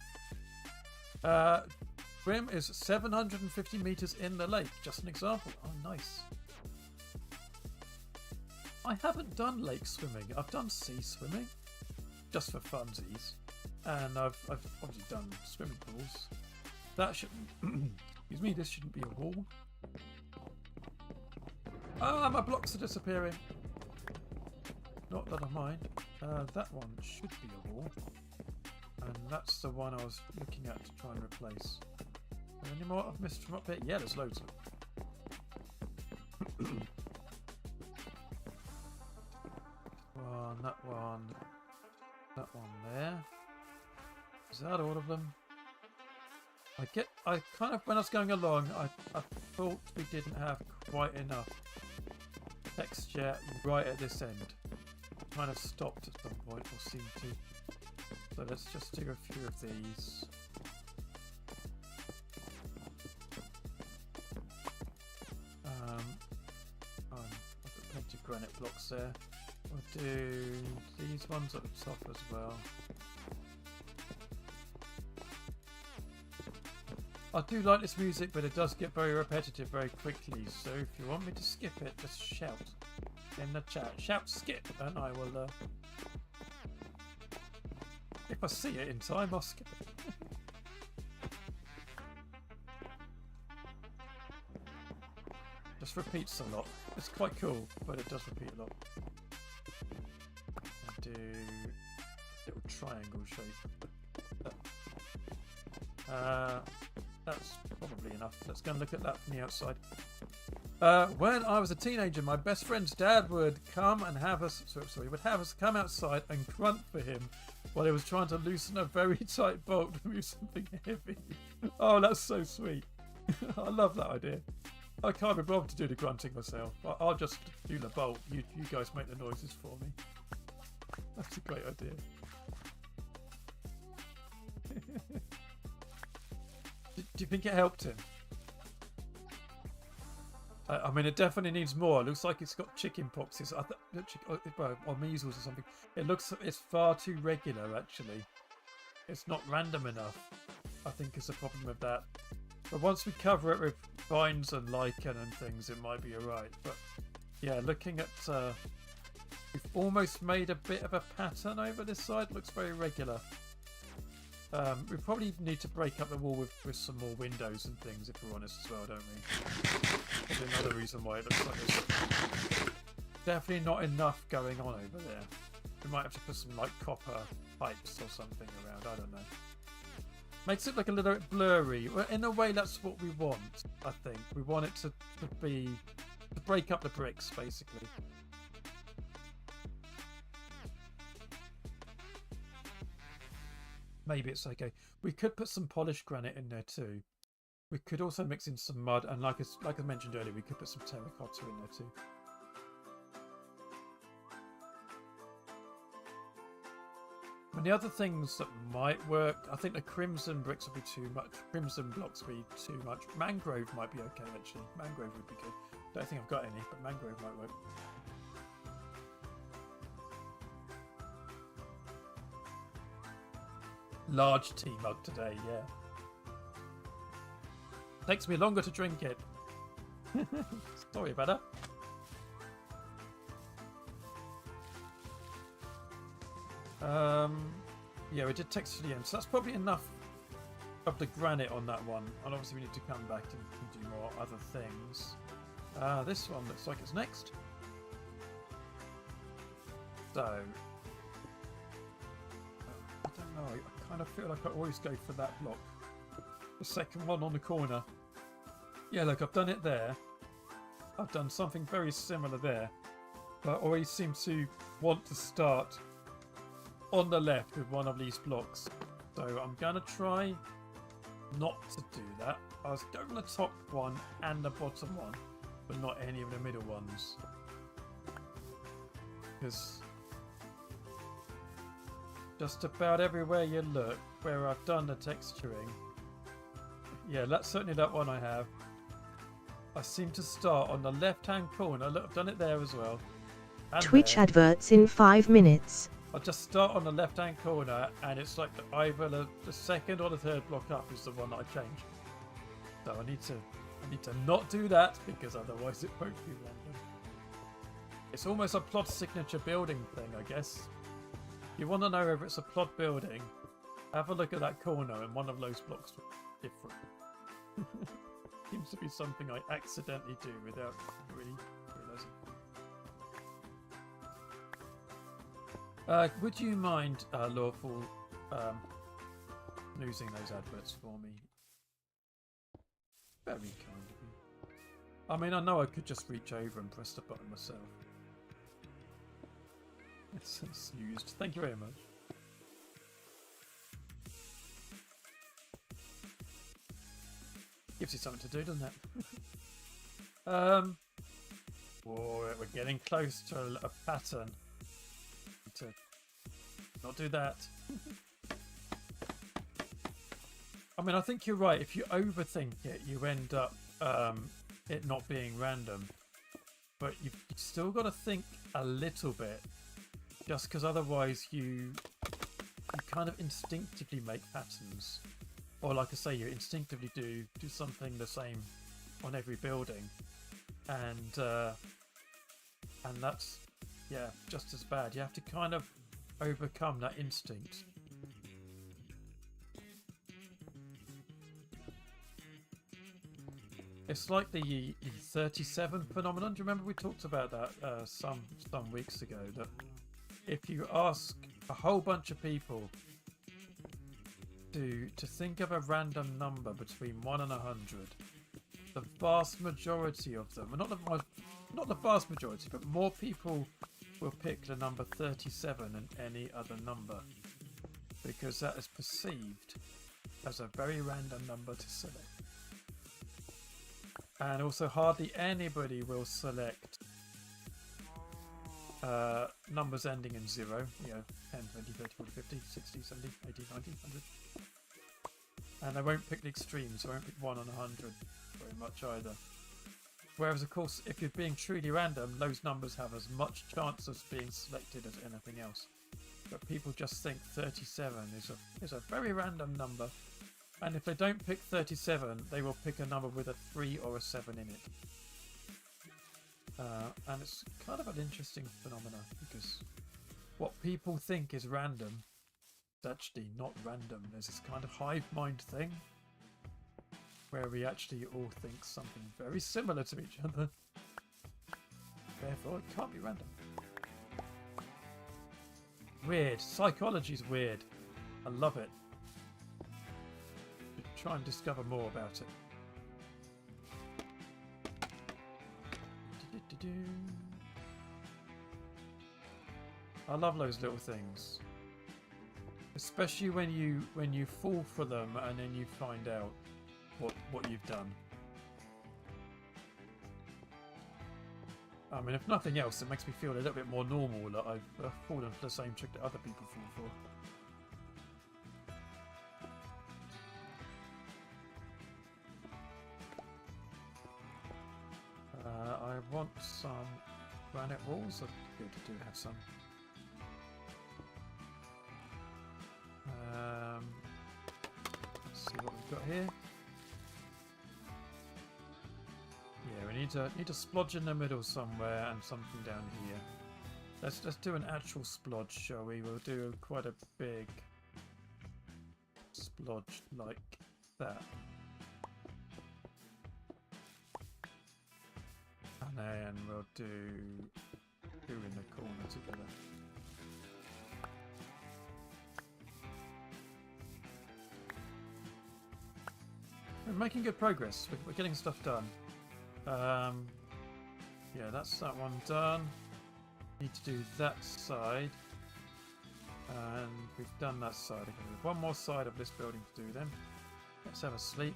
Grim is 750 meters in the lake. Just an example. Oh, nice. I haven't done lake swimming. I've done sea swimming, just for funsies, and I've obviously done swimming pools. That shouldn't. Excuse me. This shouldn't be a wall. Ah, my blocks are disappearing. Not that I mind. That one should be a wall, and that's the one I was looking at to try and replace. Any more I've missed from up here? Yeah, there's loads of them. That one there. Is that all of them? I kind of, when I was going along, I thought we didn't have quite enough texture right at this end. Kind of stopped at some point, or seemed to. So let's just do a few of these. I've got plenty of granite blocks there. We'll do these ones at the top as well. I do like this music, but it does get very repetitive very quickly, so if you want me to skip it, just shout in the chat. Shout skip, and I will, if I see it in time, I'll skip it. Just repeats a lot. It's quite cool, but it does repeat a lot. I do a little triangle shape. That's probably enough. Let's go and look at that from the outside. When I was a teenager, my best friend's dad would come and have us. Would have us come outside and grunt for him while he was trying to loosen a very tight bolt to move something heavy. Oh, that's so sweet. I love that idea. I can't be bothered to do the grunting myself. I'll just do the bolt. You guys make the noises for me. That's a great idea. Do you think it helped him? I mean, it definitely needs more. It looks like it's got chicken poxes, or measles or something. It's far too regular, actually. It's not random enough, I think, is the problem with that. But once we cover it with vines and lichen and things, it might be alright. But yeah, looking at, we've almost made a bit of a pattern over this side. Looks very regular. We probably need to break up the wall with some more windows and things, if we're honest as well, don't we? That's another reason why it looks like this. Definitely not enough going on over there. We might have to put some like copper pipes or something around, I don't know. Makes it look a little bit blurry. Well, in a way, that's what we want, I think. We want it to break up the bricks, basically. Maybe it's okay. We could put some polished granite in there too. We could also mix in some mud, and like I mentioned earlier, we could put some terracotta in there too. And the other things that might work, I think the crimson bricks would be too much. Crimson blocks would be too much. Mangrove might be okay, actually. Mangrove would be good. Don't think I've got any, but mangrove might work. Large tea mug today, yeah. Takes me longer to drink it. Sorry about that. Yeah, we did text to the end, so that's probably enough of the granite on that one. And obviously we need to come back and do more other things. This one looks like it's next. So, I don't know, I kind of feel like I always go for that block. The second one on the corner. Yeah, look, I've done it there. I've done something very similar there. But I always seem to want to start on the left with one of these blocks. So I'm going to try not to do that. I was going the top one and the bottom one, but not any of the middle ones. Because just about everywhere you look, where I've done the texturing, yeah, that's certainly that one I have. I seem to start on the left-hand corner. Look, I've done it there as well. And Twitch there. adverts in 5 minutes. I'll just start on the left-hand corner, and it's like either the second or the third block up is the one that I change. So I need to not do that, because otherwise it won't be random. It's almost a plot signature building thing, I guess. You want to know if it's a plot building, have a look at that corner, and one of those blocks will be different. Seems to be something I accidentally do without really realizing. Would you mind, Lawful, losing those adverts for me? Very kind of you. I mean, I know I could just reach over and press the button myself. It's used. Thank you very much. Gives you something to do, doesn't it? Oh, we're getting close to a pattern. To not do that. I mean, I think you're right. If you overthink it, you end up it not being random. But you've still got to think a little bit, just because otherwise you kind of instinctively make patterns, or like I say, you instinctively do something the same on every building, and that's, yeah, just as bad. You have to kind of overcome that instinct. It's like the 37 phenomenon. Do you remember we talked about that some weeks ago? That if you ask a whole bunch of people to think of a random number between 1 and 100, the vast majority of them, not the vast majority, but more people will pick the number 37 than any other number, because that is perceived as a very random number to select. And also hardly anybody will select numbers ending in 0, you know, 10, 20, 30, 40, 50, 60, 70, 80, 90, 100. And they won't pick the extremes, they won't pick 1 on 100 very much either. Whereas, of course, if you're being truly random, those numbers have as much chance of being selected as anything else. But people just think 37 is a very random number. And if they don't pick 37, they will pick a number with a 3 or a 7 in it. And it's kind of an interesting phenomenon, because what people think is random is actually not random. There's this kind of hive mind thing where we actually all think something very similar to each other. Therefore, it can't be random. Weird. Psychology's weird. I love it. Try and discover more about it. I love those little things, especially when you fall for them and then you find out what you've done. I mean, if nothing else, it makes me feel a little bit more normal that I've fallen for the same trick that other people fall for. I want some granite walls. I do have some. Let's see what we've got here. Yeah, we need a splodge in the middle somewhere and something down here. Let's do an actual splodge, shall we? We'll do quite a big splodge like that. And then we'll do two in the corner together. We're making good progress. We're getting stuff done. Yeah, that's that one done. Need to do that side. And we've done that side. Okay, we have one more side of this building to do then. Let's have a sleep.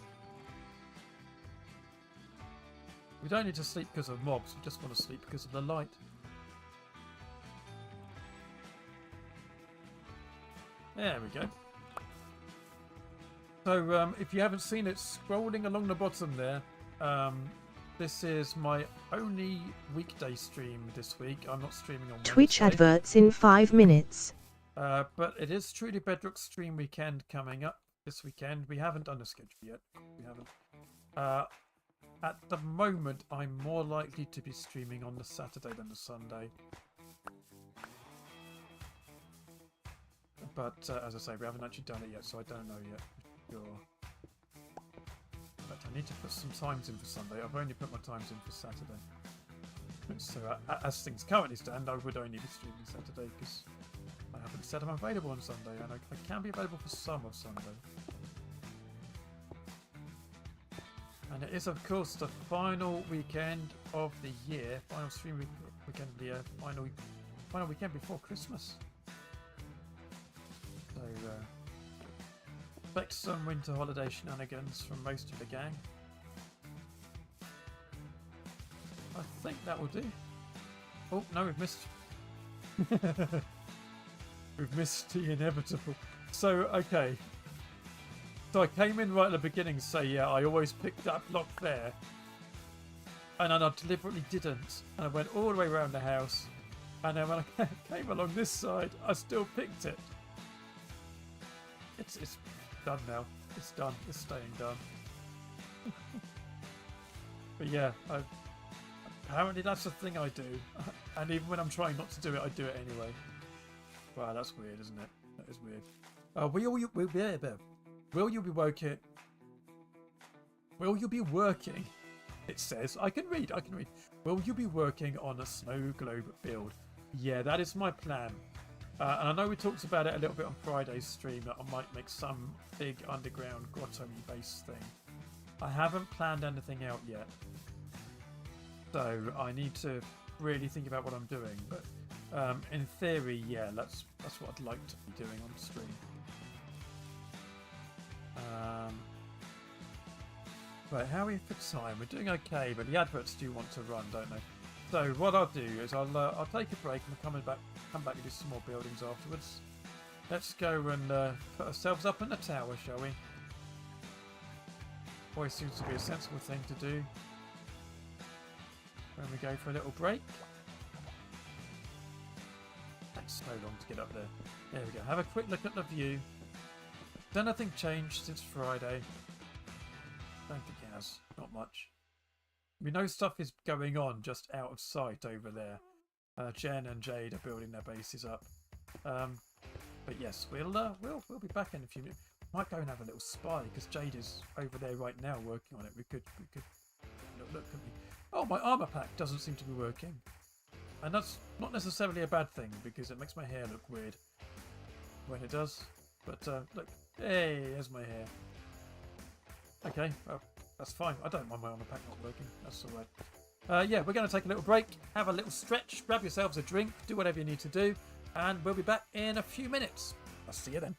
We don't need to sleep because of mobs, we just want to sleep because of the light. There we go. So if you haven't seen it, scrolling along the bottom there, this is my only weekday stream this week. I'm not streaming on Twitch Wednesday. adverts in 5 minutes. But it is truly Bedrock stream weekend coming up this weekend. We haven't done the schedule yet. We haven't. At the moment, I'm more likely to be streaming on the Saturday than the Sunday. But as I say, we haven't actually done it yet, so I don't know yet. Sure. But I need to put some times in for Sunday. I've only put my times in for Saturday. So as things currently stand, I would only be streaming Saturday because I haven't said I'm available on Sunday, and I can be available for some of Sunday. And it is, of course, the final weekend of the year. Final stream weekend of the year. Final weekend before Christmas. So, expect some winter holiday shenanigans from most of the gang. I think that will do. Oh, no, we've missed. We've missed the inevitable. So, okay. So I came in right at the beginning to say, yeah, I always pick that block there. And then I deliberately didn't. And I went all the way around the house. And then when I came along this side, I still picked it. It's done now. It's done. It's staying done. But yeah, apparently that's the thing I do. And even when I'm trying not to do it, I do it anyway. Wow, that's weird, isn't it? That is weird. Will you be working? Will you be working? It says. I can read. Will you be working on a snow globe build? Yeah, that is my plan. And I know we talked about it a little bit on Friday's stream that I might make some big underground grotto-y base thing. I haven't planned anything out yet. So I need to really think about what I'm doing. But in theory, yeah, that's what I'd like to be doing on stream. Right, how are we for time? We're doing okay, but the adverts do want to run, don't they? So what I'll do is I'll take a break and come back and do some more buildings afterwards. Let's go and put ourselves up in the tower, shall we? Always seems to be a sensible thing to do when we go for a little break. Takes so long to get up there. There we go. Have a quick look at the view. Has anything changed since Friday? Don't think it has. Not much. We know stuff is going on just out of sight over there. Jen and Jade are building their bases up. But yes, we'll be back in a few minutes. Might go and have a little spy because Jade is over there right now working on it. We could look at me. Oh, my armor pack doesn't seem to be working, and that's not necessarily a bad thing because it makes my hair look weird when it does. But look, hey, there's my hair. Okay, well, that's fine. I don't mind my armor pack not working. That's all right. Yeah, we're going to take a little break, have a little stretch, grab yourselves a drink, do whatever you need to do, and we'll be back in a few minutes. I'll see you then.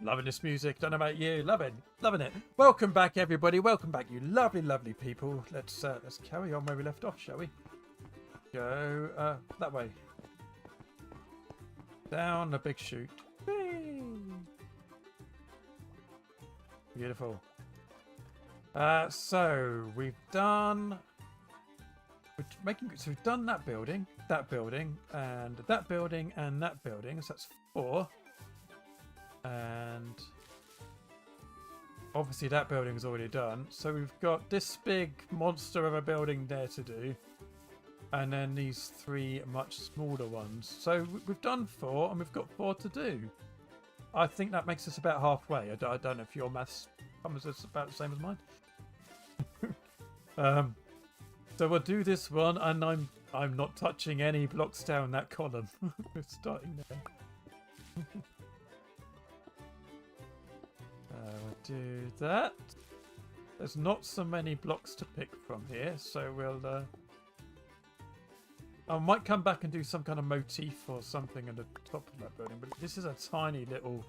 Loving this music. Don't know about you. Loving it. Welcome back, everybody. Welcome back, you lovely people. Let's carry on where we left off, shall we? Go that way. Down the big chute. Whee! Beautiful. So we've done that building, and that building, and that building. So that's 4. And obviously that building is already done. So we've got this big monster of a building there to do, and then these 3 much smaller ones. So we've done 4, and we've got 4 to do. I think that makes us about halfway. I don't know if your maths comes about the same as mine. So we'll do this one, and I'm not touching any blocks down that column. We're starting there. We'll do that. There's not so many blocks to pick from here, so we'll. I might come back and do some kind of motif or something at the top of that building, but this is a tiny little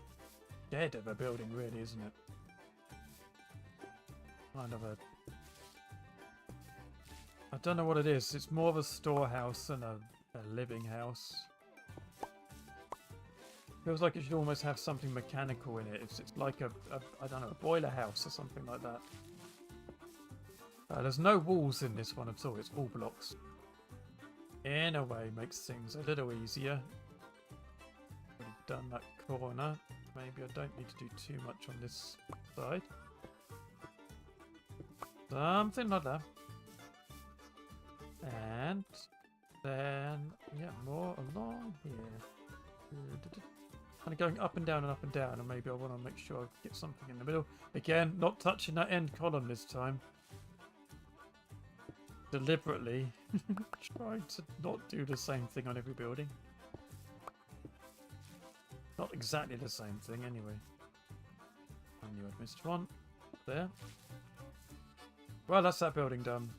shed of a building, really, isn't it? Kind of a. I don't know what it is. It's more of a storehouse than a living house. Feels like it should almost have something mechanical in it. It's like a I don't know, a boiler house or something like that. There's no walls in this one at all. It's all blocks. In a way, makes things a little easier. Already done that corner. Maybe I don't need to do too much on this side. Something like that. And then, yeah, more along here. Kind of going up and down, and maybe I want to make sure I get something in the middle. Again, not touching that end column this time. Deliberately trying to not do the same thing on every building. Not exactly the same thing, anyway. I knew I'd missed one. There. Well, that's that building done.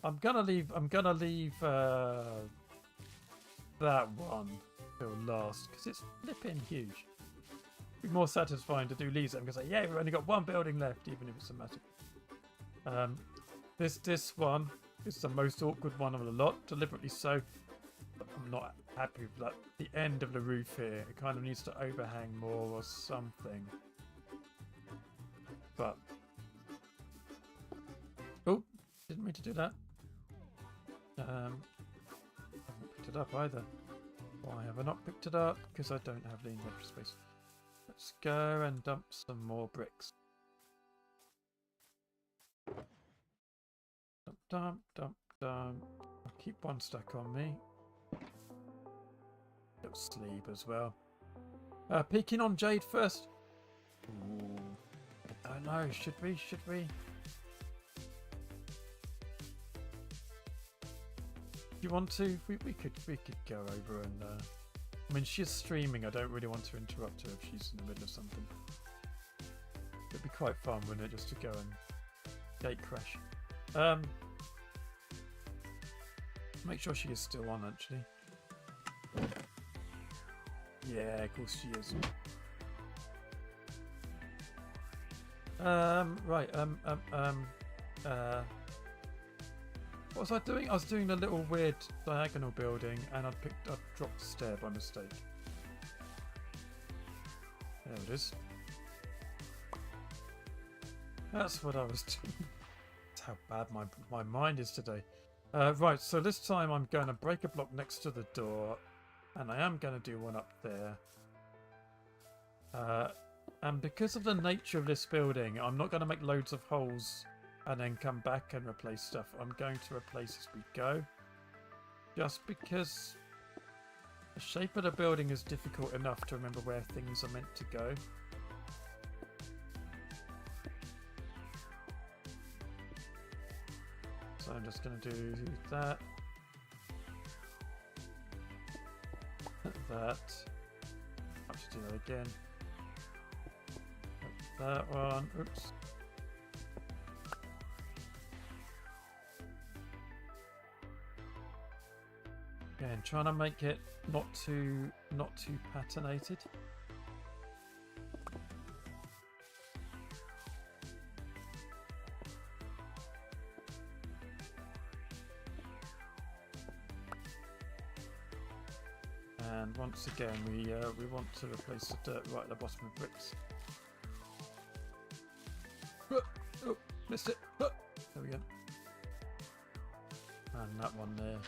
I'm gonna leave that one till last because it's flipping huge. It'd be more satisfying to do Lisa. I'm gonna say, yeah, we've only got one building left, even if it's a matter. This one is the most awkward one of the lot, deliberately so. I'm not happy with that. The end of the roof here, it kind of needs to overhang more or something. But oh, didn't mean to do that. I haven't picked it up either. Why have I not picked it up? Because I don't have the inventory space. Let's go and dump some more bricks. Dump. I'll keep one stack on me. Little sleeve as well. Peeking on Jade first. Ooh. I don't know. Should we? Do you want to? We could go over and. I mean, she's streaming. I don't really want to interrupt her if she's in the middle of something. It'd be quite fun, wouldn't it, just to go and gate crash. Make sure she is still on, actually. Yeah, of course she is. Right. What was I doing? I was doing a little weird diagonal building, and I dropped a stair by mistake. There it is. That's what I was doing. That's how bad my mind is today. Right, so this time I'm going to break a block next to the door, and I am going to do one up there. And because of the nature of this building, I'm not going to make loads of holes and then come back and replace stuff. I'm going to replace as we go. Just because the shape of the building is difficult enough to remember where things are meant to go. So I'm just going to do that. That. I should do that again. That one. Oops. Again, trying to make it not too patternated. And once again, we want to replace the dirt right at the bottom of bricks. Oh, missed it. There we go. And that one there.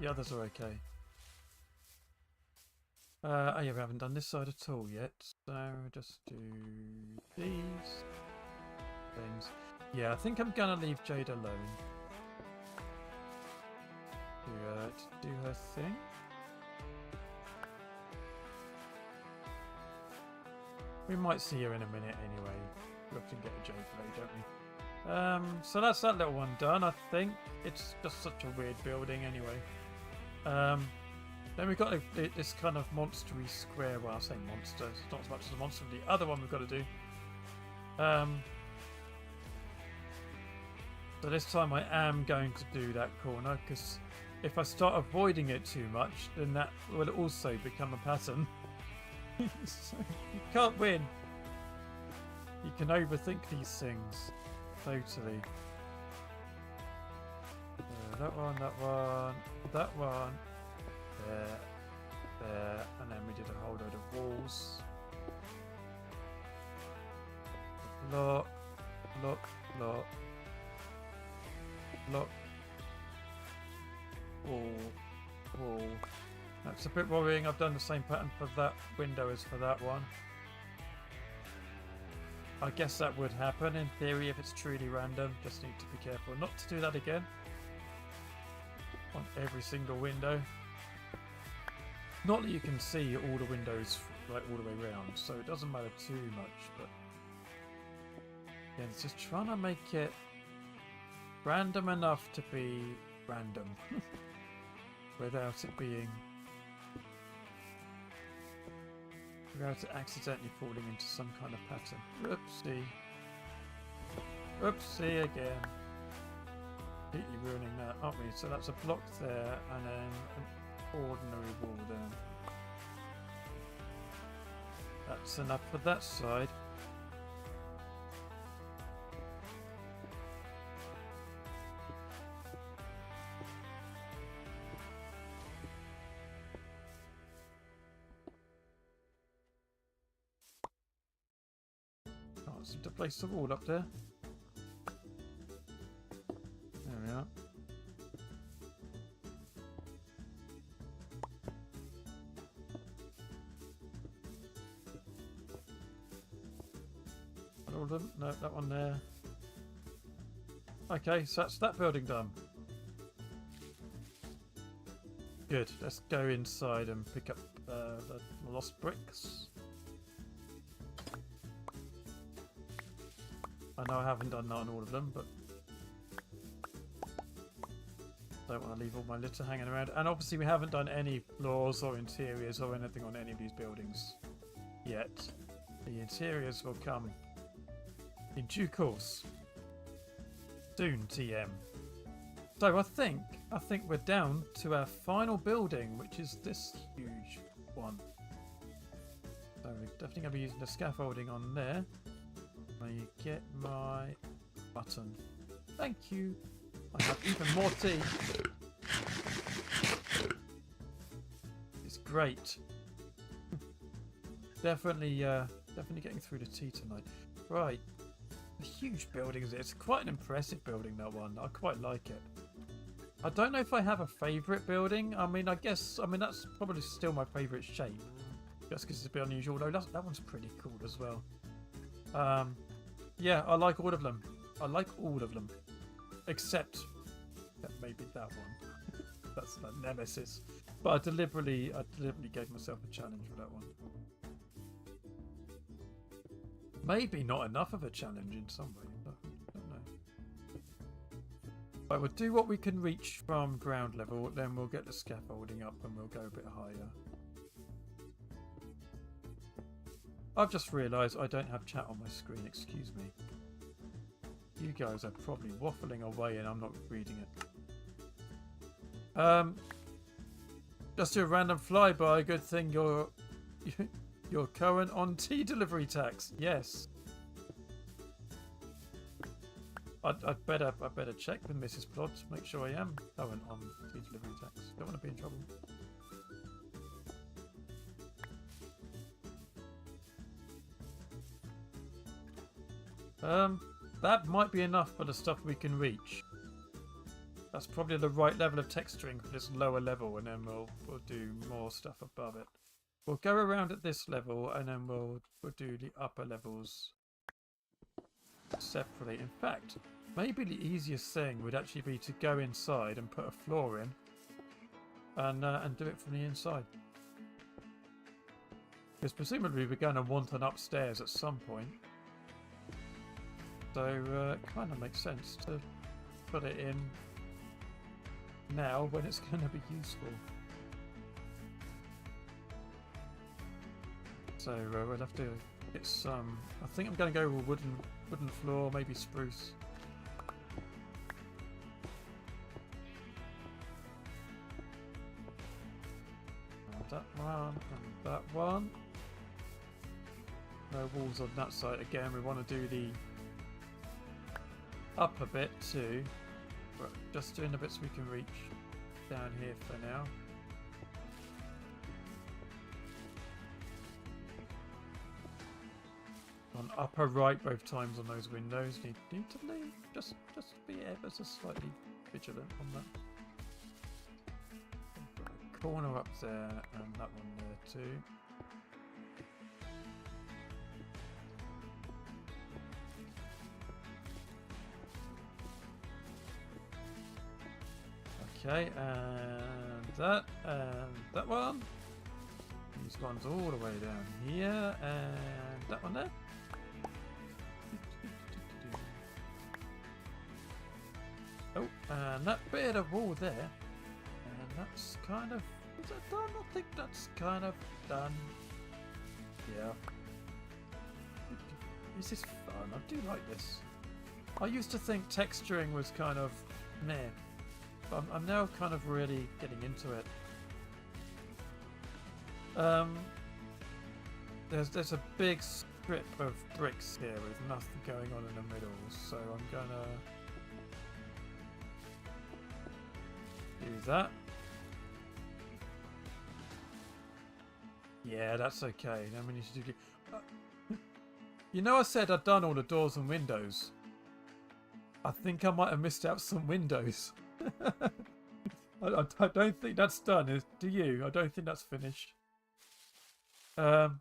The others are okay. Oh yeah, we haven't done this side at all yet. So just do these things. Yeah, I think I'm gonna leave Jade alone to do her thing. We might see her in a minute anyway. We often get a Jade play, don't we? So that's that little one done. I think it's just such a weird building anyway. Then we've got this kind of monstery square. Well, I say monster. It's not as much as a monster. The other one we've got to do. So this time I am going to do that corner, because if I start avoiding it too much, then that will also become a pattern. So you can't win. You can overthink these things. Totally. That one, that one. There, and then we did a whole load of walls. Block. Wall. That's a bit worrying. I've done the same pattern for that window as for that one. I guess that would happen in theory if it's truly random. Just need to be careful not to do that again on every single window. Not that you can see all the windows like all the way around, so it doesn't matter too much, but yeah, it's just trying to make it random enough to be random without it accidentally falling into some kind of pattern. Oopsie again. Completely ruining that, aren't we? So that's a block there, and then an ordinary wall there. That's enough for that side. Oh, it's to place the wall up there. There we are. All of them? No, that one there. Okay, so that's that building done. Good. Let's go inside and pick up the lost bricks. I know I haven't done that on all of them, but don't want to leave all my litter hanging around. And obviously we haven't done any floors or interiors or anything on any of these buildings yet. The interiors will come in due course. Soon, TM. So I think we're down to our final building, which is this huge one. So we're definitely going to be using the scaffolding on there. May get my button. Thank you. I have even more tea. It's great. Definitely getting through the tea tonight. Right. A huge building is it? It's quite an impressive building, that one. I quite like it. I don't know if I have a favourite building. I mean, that's probably still my favourite shape. Just because it's a bit unusual. Though that one's pretty cool as well. Yeah, I like all of them. Except maybe that one. That's that Nemesis. But I deliberately gave myself a challenge for that one. Maybe not enough of a challenge in some way. I don't know. Right, we'll do what we can reach from ground level, then we'll get the scaffolding up and we'll go a bit higher. I've just realised I don't have chat on my screen, excuse me. You guys are probably waffling away and I'm not reading it. Just a random flyby, good thing you're current on tea delivery tax. Yes. I'd better check with Mrs. Plod to make sure I am current on tea delivery tax. Don't want to be in trouble. That might be enough for the stuff we can reach. That's probably the right level of texturing for this lower level, and then we'll do more stuff above it. We'll go around at this level, and then we'll do the upper levels separately. In fact, maybe the easiest thing would actually be to go inside and put a floor in, and do it from the inside. Because presumably we're going to want an upstairs at some point. So it kind of makes sense to put it in now when it's going to be useful. So we'll have to get some. I think I'm going to go with wooden floor, maybe spruce. And that one and that one. No walls on that side. Again, we want to do the upper bit too. But just doing the bits we can reach down here for now. On upper right both times on those windows. Need to leave. Just be ever so slightly vigilant on that. Corner up there and that one there too. Okay, and that one. These ones all the way down here, and that one there. Oh, and that bit of wall there, and that's kind of. Is that done? I think that's kind of done. Yeah. This is fun. I do like this. I used to think texturing was kind of meh. I'm now kind of really getting into it. There's a big strip of bricks here with nothing going on in the middle, so I'm gonna do that. Yeah, that's okay. Then we need to do. You know, I said I'd done all the doors and windows. I think I might have missed out some windows. I don't think that's done. Do you? I don't think that's finished. That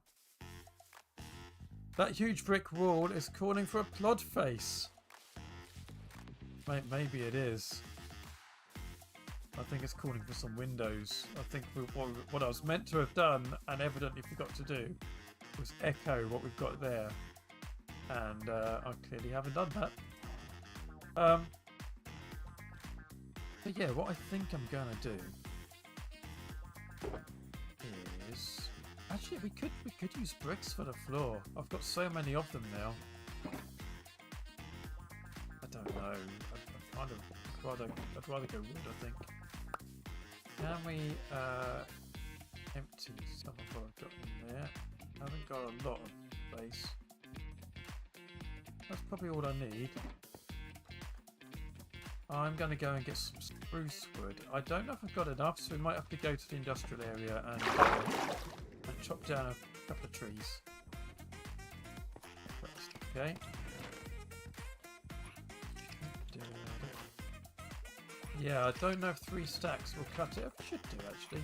huge brick wall is calling for a plod face. Maybe it is. I think it's calling for some windows. I think what I was meant to have done and evidently forgot to do was echo what we've got there. And I clearly haven't done that. But yeah, what I think I'm gonna do is actually we could use bricks for the floor. I've got so many of them now. I don't know. I'd rather go wood. I think. Can we empty some of what I've got in there? I haven't got a lot of space. That's probably all I need. I'm going to go and get some spruce wood. I don't know if I've got enough, so we might have to go to the industrial area and chop down a couple of trees. Okay. Yeah, I don't know if 3 stacks will cut it. I should do, actually.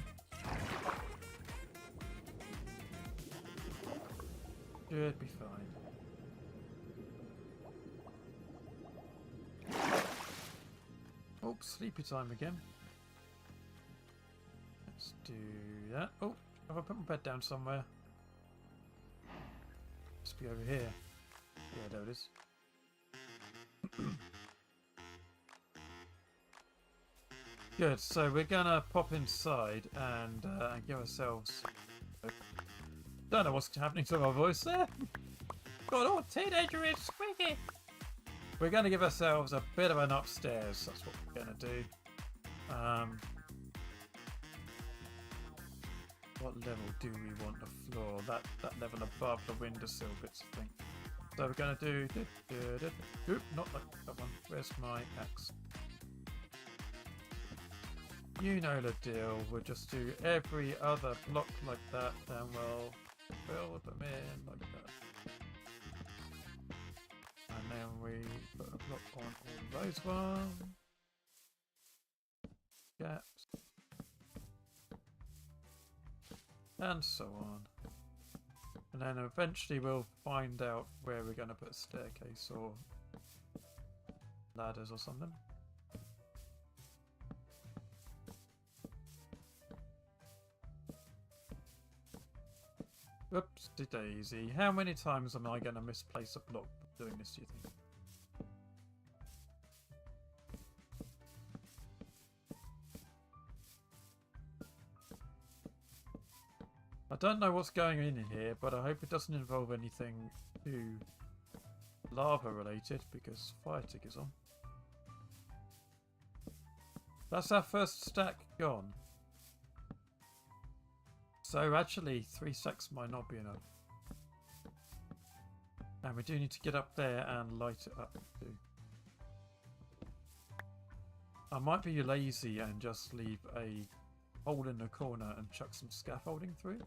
Should be fine. Oh, sleepy time again. Let's do that. Oh, have I put my bed down somewhere? Must be over here. Yeah, there it is. Good, so we're gonna pop inside and give ourselves... Don't know what's happening to my voice there. Got all teenager is squeaky. We're going to give ourselves a bit of an upstairs. That's what we're going to do. What level do we want the floor? That level above the windowsill bits, I think. So we're going to do... Oop, not like that one. Where's my axe? You know the deal. We'll just do every other block like that, and we'll fill them in like that. And then we put a block on all those ones. Gaps. And so on. And then eventually we'll find out where we're going to put a staircase or ladders or something. Oopsie daisy. How many times am I going to misplace a block doing this, do you think? I don't know what's going on in here, but I hope it doesn't involve anything too lava related because fire tick is on. That's our first stack gone. So actually 3 stacks might not be enough. And we do need to get up there and light it up too. I might be lazy and just leave a hole in the corner and chuck some scaffolding through.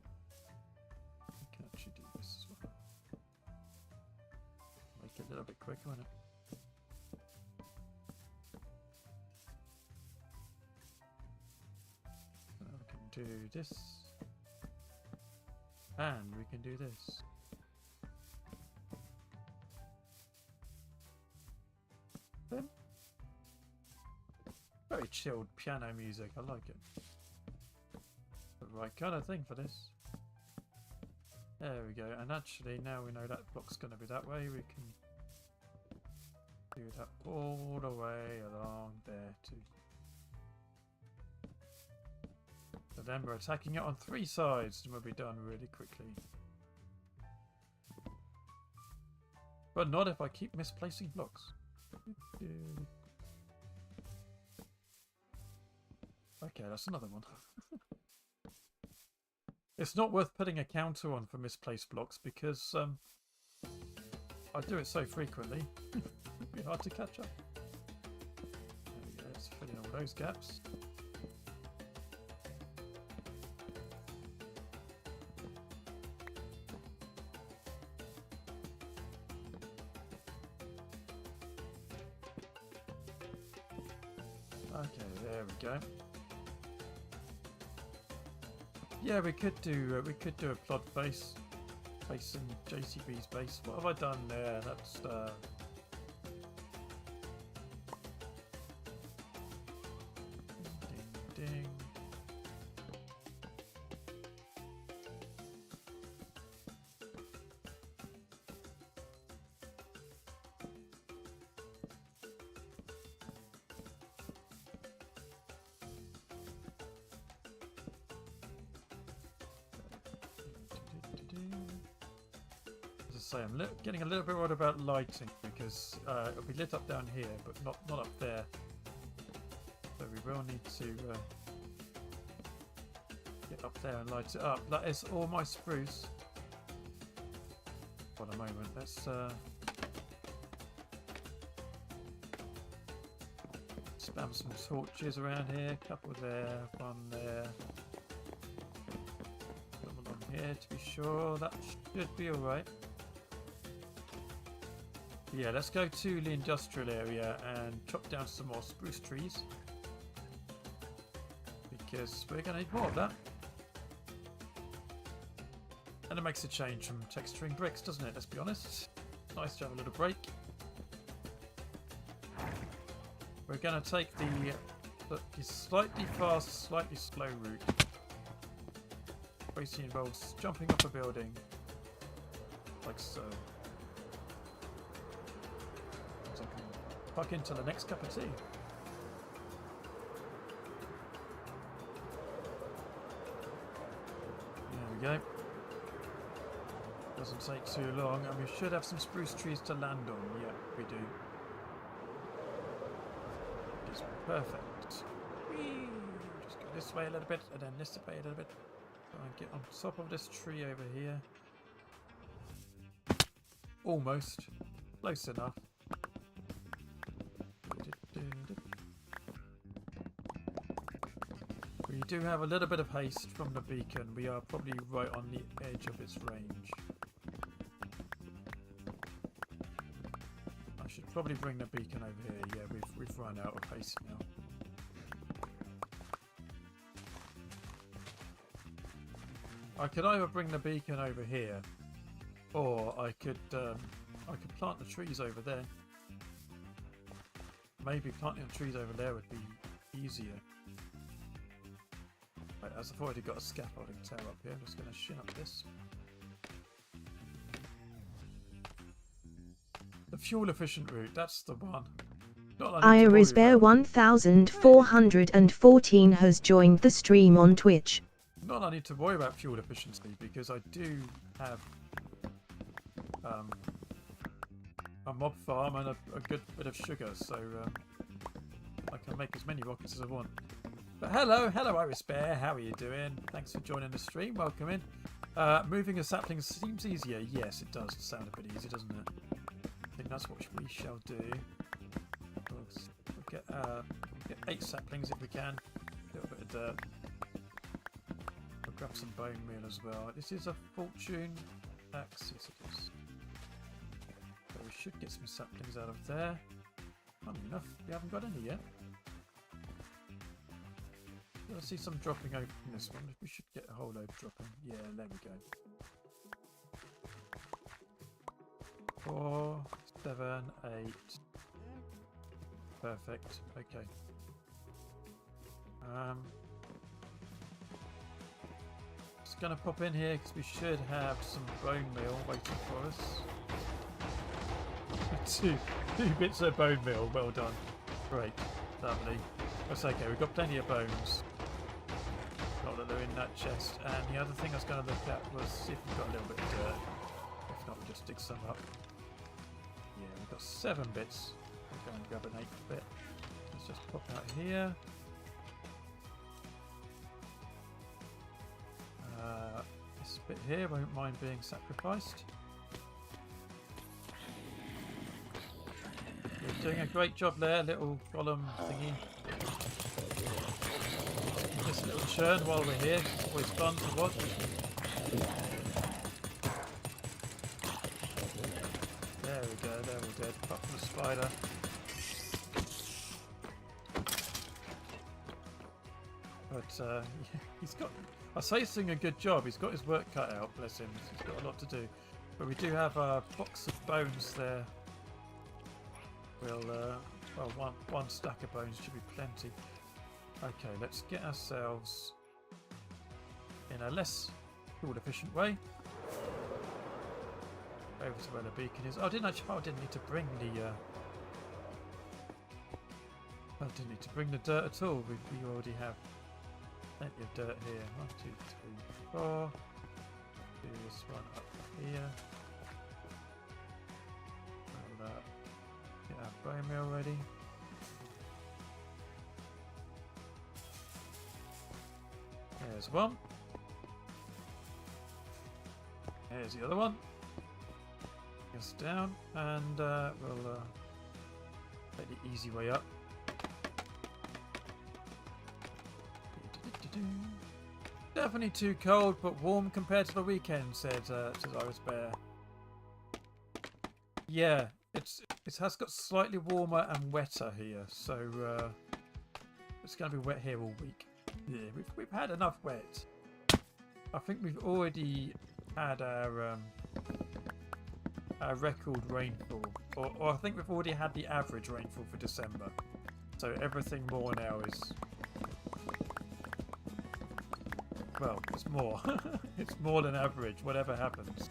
I can actually do this as well. Make it a little bit quicker, won't it? So we can do this. And we can do this. Then, very chilled piano music, I like it. The right kind of thing for this. There we go, and actually now we know that block's going to be that way, we can do that all the way along there too. So then we're attacking it on 3 sides and we'll be done really quickly. But not if I keep misplacing blocks. Okay, that's another one. It's not worth putting a counter on for misplaced blocks because I do it so frequently. It'd be hard to catch up. There we go, let's fill in all those gaps. Okay, there we go. Yeah, we could do a plot base facing JCB's base. What have I done there? That's ding ding. Say I'm getting a little bit worried about lighting because it'll be lit up down here, but not up there. So we will need to get up there and light it up. That is all my spruce. For a moment, let's spam some torches around here. Couple there, one there. One on here to be sure. That should be all right. Yeah, let's go to the industrial area and chop down some more spruce trees because we're going to need more of that. And it makes a change from texturing bricks, doesn't it? Let's be honest. It's nice to have a little break. We're going to take the slightly fast, slightly slow route. Basically involves jumping off a building like so. Fuck into the next cup of tea. There we go. Doesn't take too long, and we should have some spruce trees to land on. Yeah, we do. It's perfect. Whee! Just go this way a little bit, and then this way a little bit. Try and get on top of this tree over here. Almost. Close enough. We do have a little bit of haste from the beacon. We are probably right on the edge of its range. probably bring the beacon over here. Yeah, we've run out of pace now. I could either bring the beacon over here, or I could plant the trees over there. Maybe planting the trees over there would be easier. Right, as I've already got a scaffolding tower up here, I'm just going to shin up this. The fuel efficient route, that's the one. Irisbear 1414 has joined the stream on Twitch. Not I need to worry about fuel efficiency because I do have a mob farm and a good bit of sugar, so I can make as many rockets as I want. But hello Irisbear, how are you doing? Thanks for joining the stream, welcome in. Moving a sapling seems easier. Yes, it does sound a bit easier, doesn't it? I think that's what we shall do. We'll get 8 saplings if we can. A little bit of dirt. We'll grab some bone meal as well. This is a fortune axe. Yes, it is. So we should get some saplings out of there. Funny enough, we haven't got any yet. I see some dropping over from this one. We should get a whole load dropping. Yeah, there we go. 4, 7, 8. Perfect. Okay. Just gonna pop in here because we should have some bone meal waiting for us. 2 bits of bone meal. Well done. Great. Lovely. That's okay. We've got plenty of bones. Not that they're in that chest. And the other thing I was going to look at was see if we've got a little bit of dirt. If not, we'll just dig some up. Yeah, we've got 7 bits. We'll go and grab an 8th bit. Let's just pop out here. This bit here won't mind being sacrificed. You're doing a great job there, little golem thingy. Just a little churn while we're here. It's always fun to watch. There we go, there we go. Apart from the spider. But he's got... I say he's doing a good job. He's got his work cut out, bless him. He's got a lot to do. But we do have a box of bones there. We'll, well, one stack of bones should be plenty. Okay, let's get ourselves in a less fuel efficient way over to where the beacon is. Oh, I didn't need to bring the I didn't need to bring the dirt at all. We already have plenty of dirt here. 1, 2, 3, 4. Do this one up here. And get our bone meal ready. There's one. Here's the other one. It's down, and we'll take the easy way up. Definitely too cold, but warm compared to the weekend, says Irisbear. Yeah, it has got slightly warmer and wetter here, so it's going to be wet here all week. Yeah, we've had enough wet. I think we've already had our record rainfall, or I think we've already had the average rainfall for December. So everything more now is, well, it's more. It's more than average, whatever happens.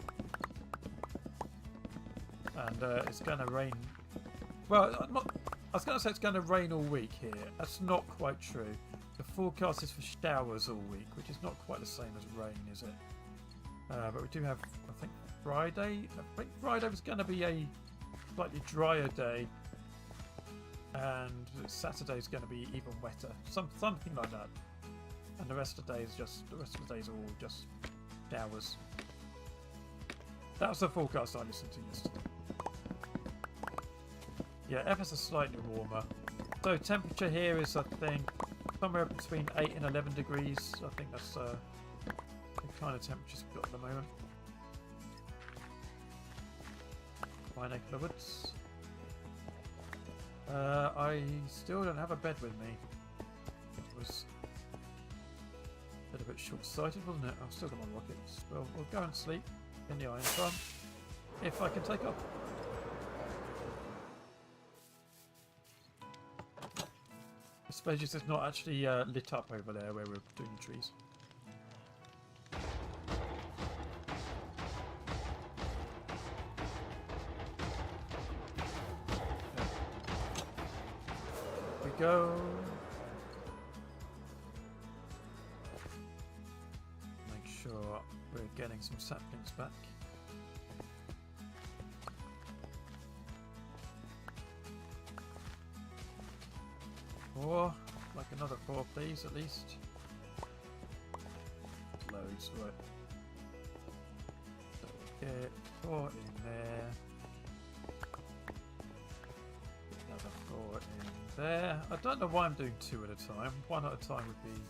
And it's going to rain. Well, I was going to say it's going to rain all week here. That's not quite true. The forecast is for showers all week, which is not quite the same as rain, is it? But we do have, I think, Friday. I think Friday was going to be a slightly drier day, and Saturday's going to be even wetter, something like that. And the rest of the days are all just showers. That was the forecast I listened to yesterday. Yeah, ever so slightly warmer. So temperature here is, I think, somewhere between 8 and 11 degrees. I think that's the kind of temperatures we've got at the moment. My neck of the woods. I still don't have a bed with me. It was a little bit short-sighted, wasn't it? I've still got my rockets. Well, we'll go and sleep in the Iron Farm if I can take off. I suppose it's not actually lit up over there where we're doing the trees. Go. Make sure we're getting some saplings back. Four, like another 4 please at least. Loads, right. Get 4 in there. Another 4 in there. I don't know why I'm doing 2 at a time. 1 at a time would be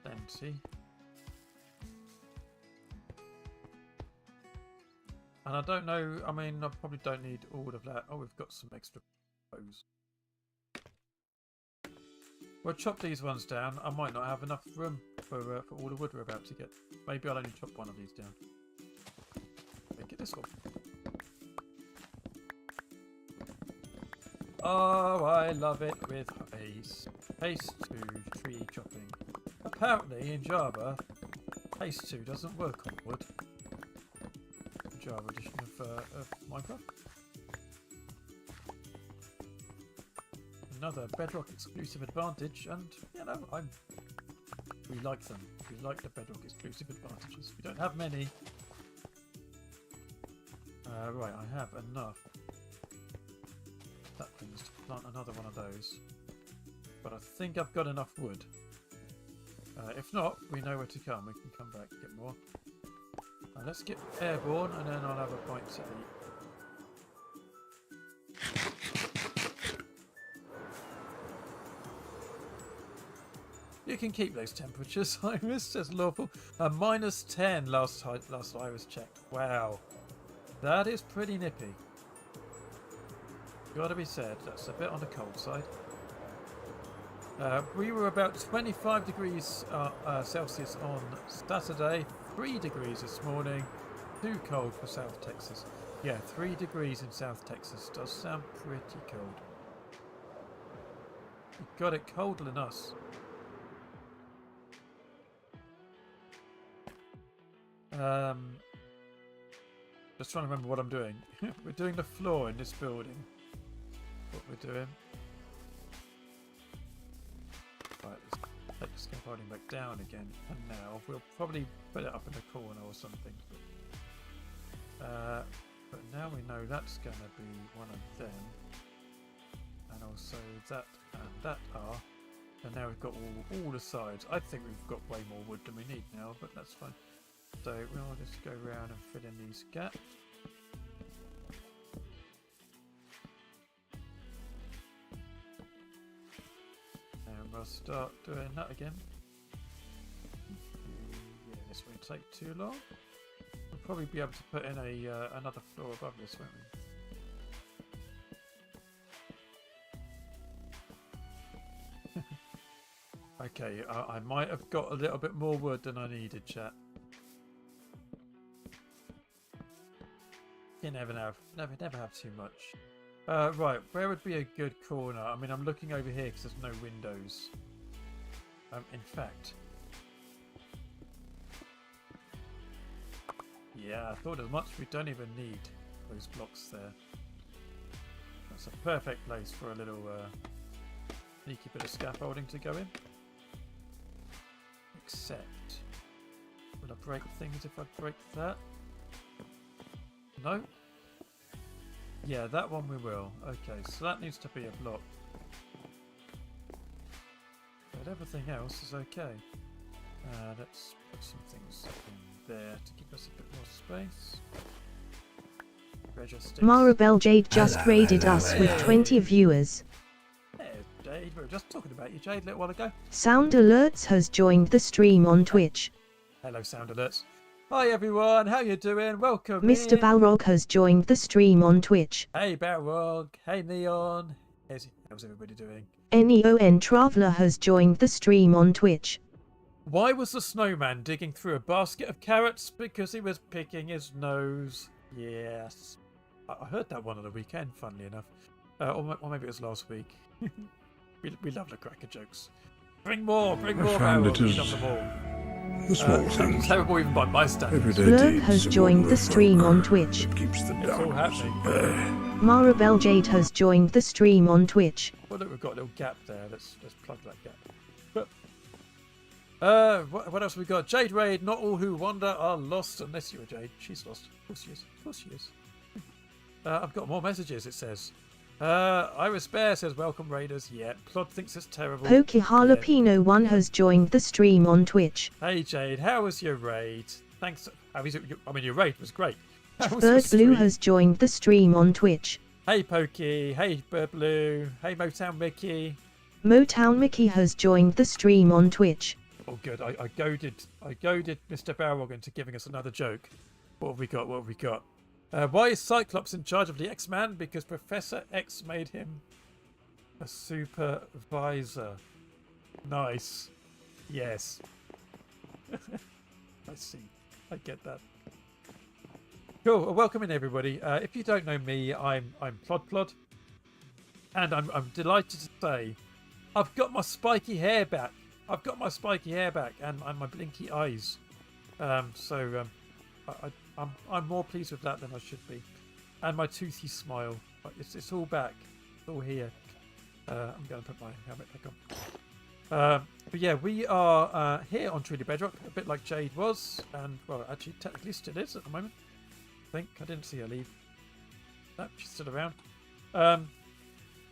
plenty. And I don't know, I mean, I probably don't need all of that. Oh, we've got some extra bows. We'll chop these ones down. I might not have enough room for all the wood we're about to get. Maybe I'll only chop 1 of these down. Make it this one. Oh, I love it with haste. Haste 2 tree chopping. Apparently in Java, haste 2 doesn't work on wood. Java edition of Minecraft. Another Bedrock exclusive advantage, and you know, we like them. We like the Bedrock exclusive advantages. We don't have many. Right, I have enough. That thing's to plant another one of those, but I think I've got enough wood. If not, we know where to come. We can come back and get more. Let's get airborne, and then I'll have a pint to eat. You can keep those temperatures. I missed as lawful. -10 last I was checked. Wow, that is pretty nippy. Gotta be said, that's a bit on the cold side. We were about 25 degrees Celsius on Saturday, 3 degrees this morning, too cold for South Texas. Yeah, 3 degrees in South Texas does sound pretty cold. You got it colder than us. Just trying to remember what I'm doing. We're doing the floor in this building. What we're doing. Right, let's take the scaffolding back down again. And now we'll probably put it up in the corner or something. But now we know that's going to be one of them. And also that and that are. And now we've got all the sides. I think we've got way more wood than we need now, but that's fine. So we'll just go around and fill in these gaps. And we'll start doing that again. Yeah, this won't take too long. We'll probably be able to put in another floor above this, won't we? Okay, I might have got a little bit more wood than I needed, chat. You never have too much. Right, where would be a good corner? I mean, I'm looking over here because there's no windows. In fact, yeah, I thought as much. We don't even need those blocks there. That's a perfect place for a little sneaky bit of scaffolding to go in. Except, will I break things if I break that? No? Yeah, that one we will. Okay, so that needs to be a block. But everything else is okay. Let's put some things in there to give us a bit more space. Treasure sticks. Maribel Jade just raided us with 20 viewers. Hey, Jade, we were just talking about you, Jade, a little while ago. Sound Alerts has joined the stream on Twitch. Hello, Sound Alerts. Hi everyone, how you doing? Welcome Mr. in. Balrog has joined the stream on Twitch. Hey Balrog, hey Neon. How's everybody doing? Neon Traveler has joined the stream on Twitch. Why was the snowman digging through a basket of carrots? Because he was picking his nose. Yes. I heard that one on the weekend, funnily enough. Or maybe it was last week. we love the cracker jokes. Bring more, found Balrog. it We is love them all. the small things. Terrible even by my standards. Everyday Blurg deeds has of joined the wonder stream folk on Twitch. that keeps the It's all darkness happening. at bay. Marabel Jade has joined the stream on Twitch. Well, look, we've got a little gap there. Let's plug that gap. What else have we got? Jade Raid. Not all who wander are lost, unless you're Jade. She's lost. Of course she is. Of course she is. I've got more messages. It says. Iris Bear says, "Welcome Raiders." Yeah. Plod thinks it's terrible. Pokey Jalapeno 1 has joined the stream on Twitch. Hey Jade, how was your raid? Thanks. How is it? I mean, your raid was great. How was your Bird Blue stream? has joined the stream on Twitch. Hey Pokey. Hey Bird Blue. Hey Motown Mickey. Motown Mickey has joined the stream on Twitch. Oh, good. I goaded Mr. Balrog into giving us another joke. What have we got? What have we got? Why is Cyclops in charge of the X-Man? Because Professor X made him a supervisor. Nice. Yes. I see. I get that. Cool. Well, welcome in, everybody. If you don't know me, I'm Plod, and I'm delighted to say I've got my spiky hair back. And my blinky eyes. I'm more pleased with that than I should be. And my toothy smile. It's all back. It's all here. I'm going to put my helmet back on. But yeah, we are here on Truly Bedrock, a bit like Jade was. And, well, actually, technically still is at the moment. I think. I didn't see her leave. No, she's still around.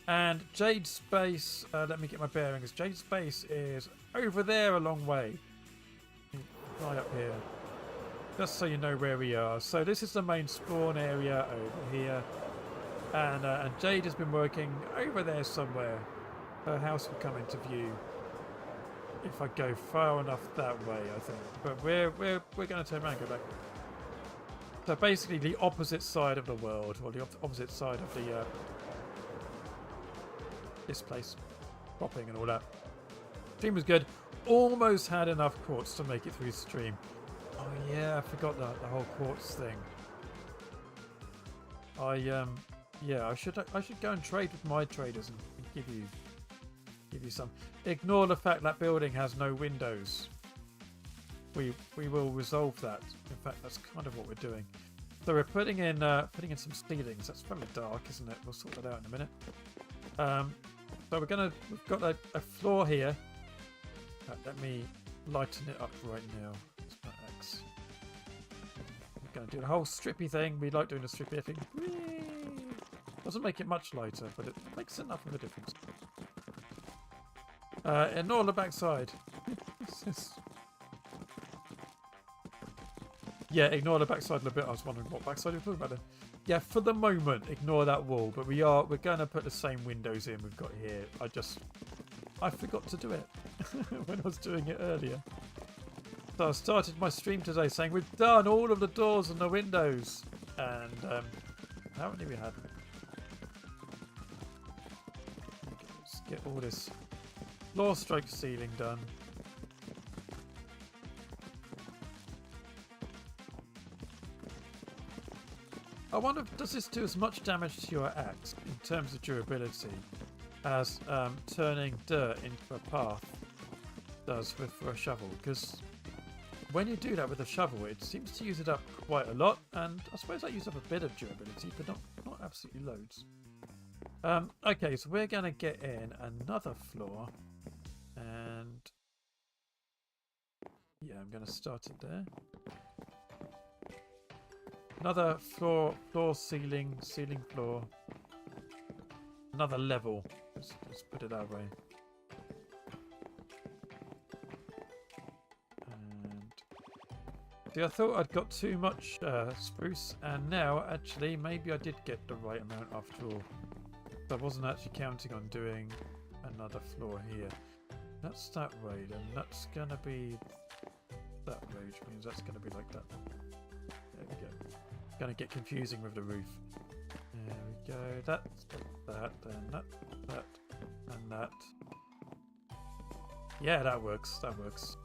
And Jade's base, let me get my bearings. Jade's base is over there a long way. Right up here. Just so you know where we are. So this is the main spawn area over here. And Jade has been working over there somewhere. Her house will come into view if I go far enough that way, I think. But we're going to turn around and go back. So basically the opposite side of the world, or the opposite side of the this place, popping and all that. Stream was good. Almost had enough quartz to make it through the stream. Oh yeah, I forgot the whole quartz thing. Yeah, I should go and trade with my traders and give you some. Ignore the fact that building has no windows. We will resolve that. In fact, that's kind of what we're doing. So we're putting in some ceilings. That's very dark, isn't it? We'll sort that out in a minute. So we've got a floor here. Let me lighten it up right now. That's my axe. We're going to do the whole strippy thing. We like doing the strippy thing. Whee! Doesn't make it much lighter, but it makes enough of a difference. Ignore the backside. Yeah, ignore the backside a little bit. I was wondering what backside you're talking about then. Yeah, for the moment, ignore that wall. But we're going to put the same windows in we've got here. I forgot to do it when I was doing it earlier. So I started my stream today saying we've done all of the doors and the windows, and apparently we hadn't. Let's get all this floor stroke ceiling done. I wonder, does this do as much damage to your axe in terms of durability as turning dirt into a path does for a shovel? Because when you do that with a shovel, it seems to use it up quite a lot, and I suppose I use up a bit of durability, but not absolutely loads. Okay, so we're going to get in another floor, and yeah, I'm going to start it there. Another floor, ceiling, floor. Another level. Let's put it that way. And see, I thought I'd got too much spruce, and now actually maybe I did get the right amount after all. So I wasn't actually counting on doing another floor here. That's that way, then. That's gonna be that way, which means that's going to be like that. There we go. It's going to get confusing with the roof. There we go. That's that, then that, and that. Yeah, that works. That works.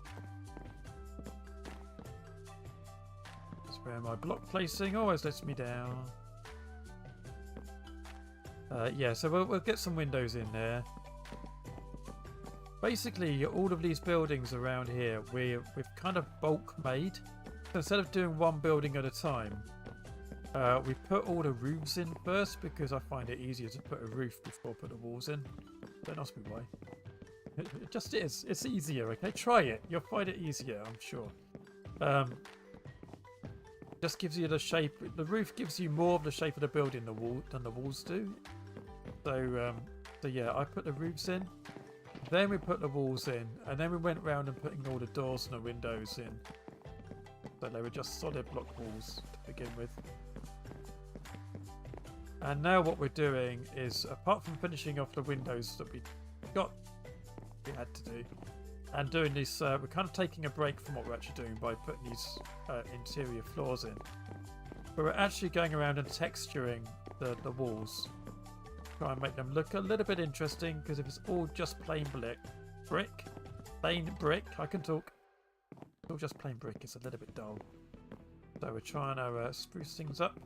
That's where my block placing always lets me down. Yeah, so we'll get some windows in there. Basically, all of these buildings around here, we've kind of bulk made. So instead of doing one building at a time, we put all the roofs in first because I find it easier to put a roof before put the walls in. Don't ask me why. It just is. It's easier, okay? Try it. You'll find it easier, I'm sure. Just gives you the shape. The roof gives you more of the shape of the building than the walls do. So yeah, I put the roofs in. Then we put the walls in, and then we went round and putting all the doors and the windows in. So they were just solid block walls to begin with. And now what we're doing is, apart from finishing off the windows that we had to do, and doing this, we're kind of taking a break from what we're actually doing by putting these interior floors in. But we're actually going around and texturing the walls. Try and make them look a little bit interesting, because if it's all just plain brick, I can talk. It's all just plain brick, it's a little bit dull. So we're trying to spruce things up.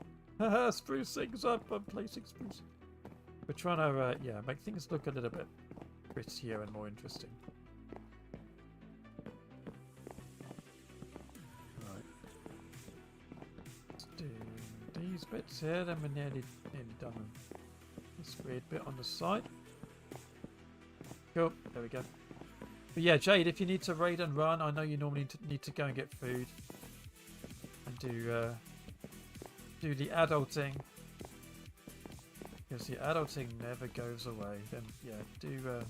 Spruce things up, I'm placing spruce. We're trying to, yeah, make things look a little bit prettier and more interesting. Right. Let's do these bits here, then we're nearly done with this weird bit on the side. Cool, there we go. But yeah, Jade, if you need to raid and run, I know you normally need to go and get food and do the adulting, because the adulting never goes away. Then yeah, do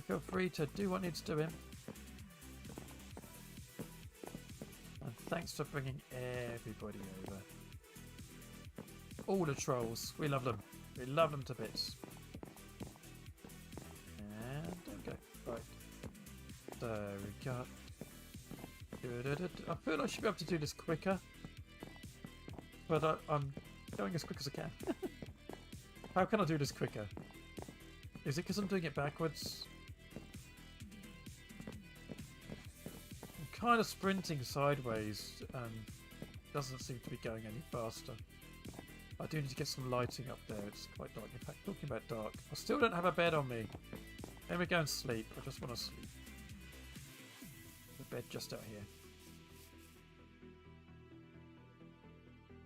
feel free to do what needs doing. And thanks for bringing everybody over. All the trolls, we love them. We love them to bits. And there we go. Right. So we got. I feel I should be able to do this quicker, but I'm going as quick as I can. How can I do this quicker? Is it because I'm doing it backwards? I'm kind of sprinting sideways and doesn't seem to be going any faster. I do need to get some lighting up there. It's quite dark. In fact, talking about dark, I still don't have a bed on me. Let me go and sleep. I just want to sleep. The bed just out here.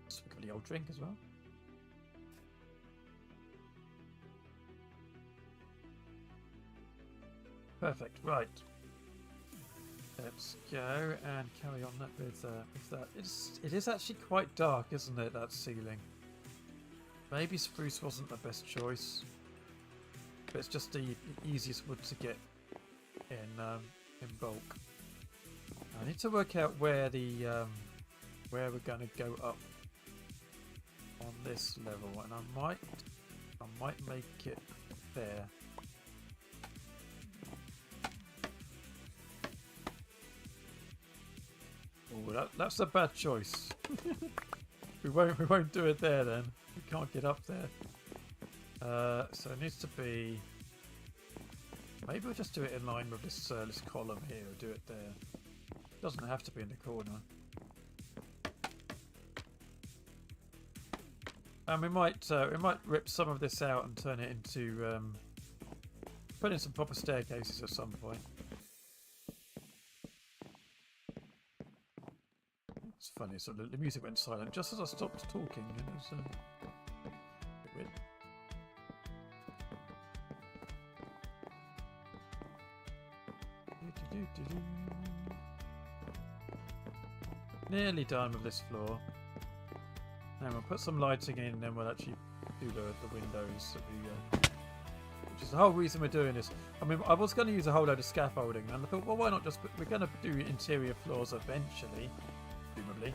So we got the old drink as well. Perfect. Right. Let's go and carry on that with that. It is actually quite dark, isn't it? That ceiling. Maybe spruce wasn't the best choice, but it's just the easiest wood to get in bulk. I need to work out where where we're going to go up on this level, and I might make it there. Oh, that's a bad choice. we won't do it there then. We can't get up there. So it needs to be. Maybe we'll just do it in line with this column here. Or do it there. It doesn't have to be in the corner. And we might rip some of this out and turn it into put in some proper staircases at some point. It's funny, so the music went silent just as I stopped talking. It was a bit weird. Nearly done with this floor. And we'll put some lighting in, and then we'll actually do the windows that we, which is the whole reason we're doing this. I mean, I was going to use a whole load of scaffolding, and I thought, well, why not just we're going to do interior floors eventually, presumably.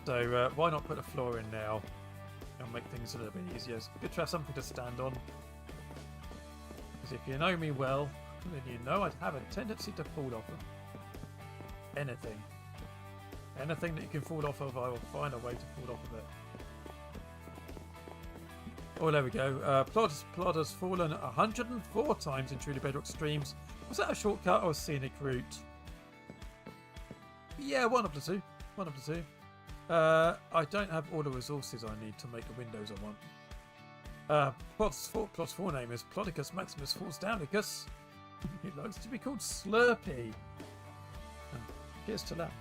So why not put a floor in now and make things a little bit easier? It's good to have something to stand on. Because if you know me well, then you know I'd have a tendency to fall off them. anything. Anything that you can fall off of, I will find a way to fall off of it. Oh, there we go. Plod has fallen 104 times in Truly Bedrock streams. Was that a shortcut or a scenic route? Yeah, one of the two. One of the two. I don't have all the resources I need to make the windows I want. Plod's full name is Plodicus Maximus Falls Downicus. He likes to be called Slurpee. And here's to that.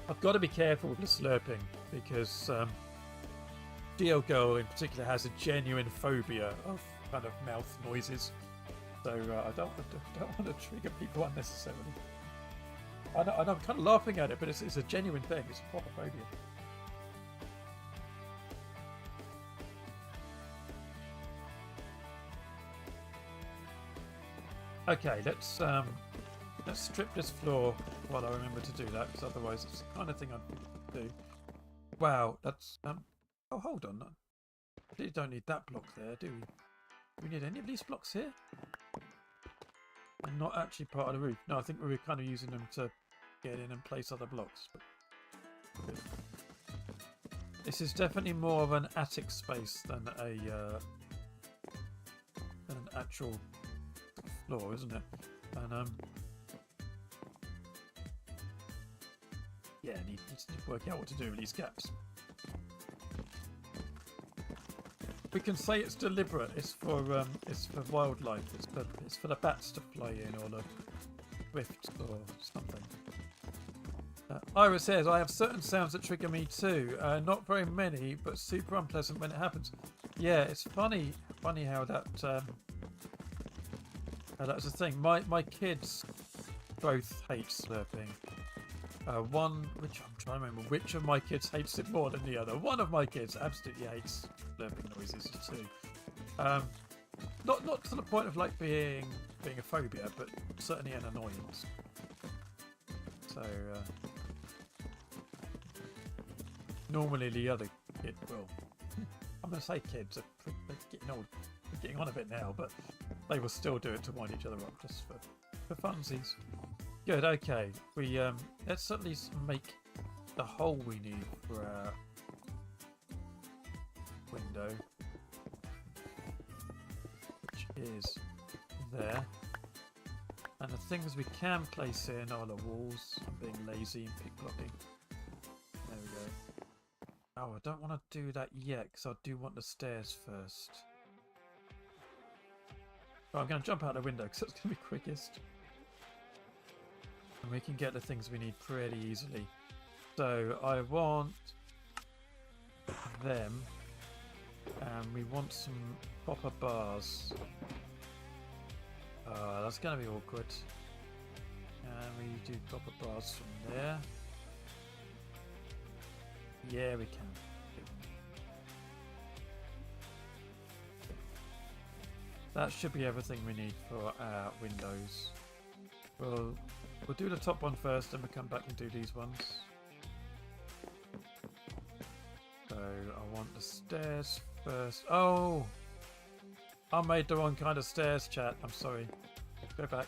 I've got to be careful with the slurping because DL Girl in particular has a genuine phobia of kind of mouth noises. So I don't want to trigger people unnecessarily. I know, I'm kind of laughing at it, but it's a genuine thing. It's a proper phobia. Okay, let's strip this floor while I remember to do that, because otherwise it's the kind of thing I'd do. Wow, that's oh, hold on. We don't need that block there, do we? Do we need any of these blocks here? And not actually part of the roof. No, I think we were kind of using them to get in and place other blocks. But this is definitely more of an attic space than an actual floor, isn't it? And yeah, need to work out what to do with these gaps. We can say it's deliberate. It's for wildlife. It's for the bats to fly in, or the swifts, or something. Ira says, I have certain sounds that trigger me too. Not very many, but super unpleasant when it happens. Yeah, it's funny how that's the thing. My kids both hate slurping. Which I'm trying to remember which of my kids hates it more than the other. One of my kids absolutely hates slurping noises too. Not to the point of like being a phobia, but certainly an annoyance. So normally the other kid will. I'm going to say kids. They're getting old. They're getting on a bit now, but they will still do it to wind each other up just for funsies. Good. Okay. We let's at least make the hole we need for our window, which is there. And the things we can place in are the walls. I'm being lazy and pick blocking. There we go. Oh, I don't want to do that yet because I do want the stairs first. Oh, I'm going to jump out the window because that's going to be quickest. And we can get the things we need pretty easily. So I want them. And we want some copper bars. That's going to be awkward. And we do copper bars from there. Yeah, we can. That should be everything we need for our windows. We'll do the top one first, then we'll come back and do these ones. So I want the stairs first. Oh! I made the wrong kind of stairs, chat. I'm sorry. Go back.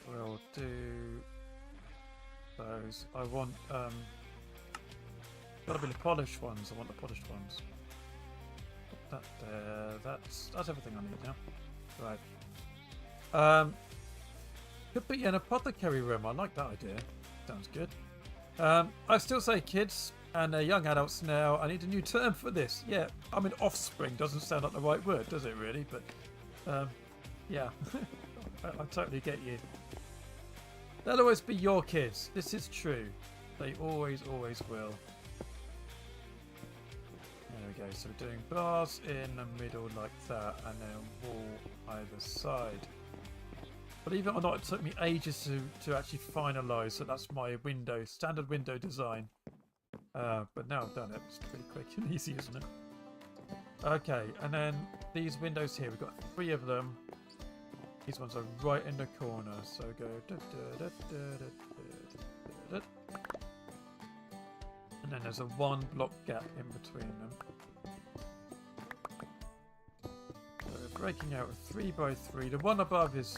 We'll do those. I want gotta be the polished ones. I want the polished ones. Put that there. That's everything I need now. Right. Could be an apothecary room. I like that idea. Sounds good. I still say kids and young adults now. I need a new term for this. Yeah, I mean offspring doesn't sound like the right word, does it really? But yeah, I totally get you. They'll always be your kids. This is true. They always will. There we go. So we're doing bars in the middle like that, and then a wall either side. Believe it or not, it took me ages to actually finalise that that's my window, standard window design. But now I've done it. It's pretty quick and easy, isn't it? Okay, and then these windows here, we've got 3 of them. These ones are right in the corner, so go and then there's a 1 block gap in between them. breaking out a 3x3. The one above is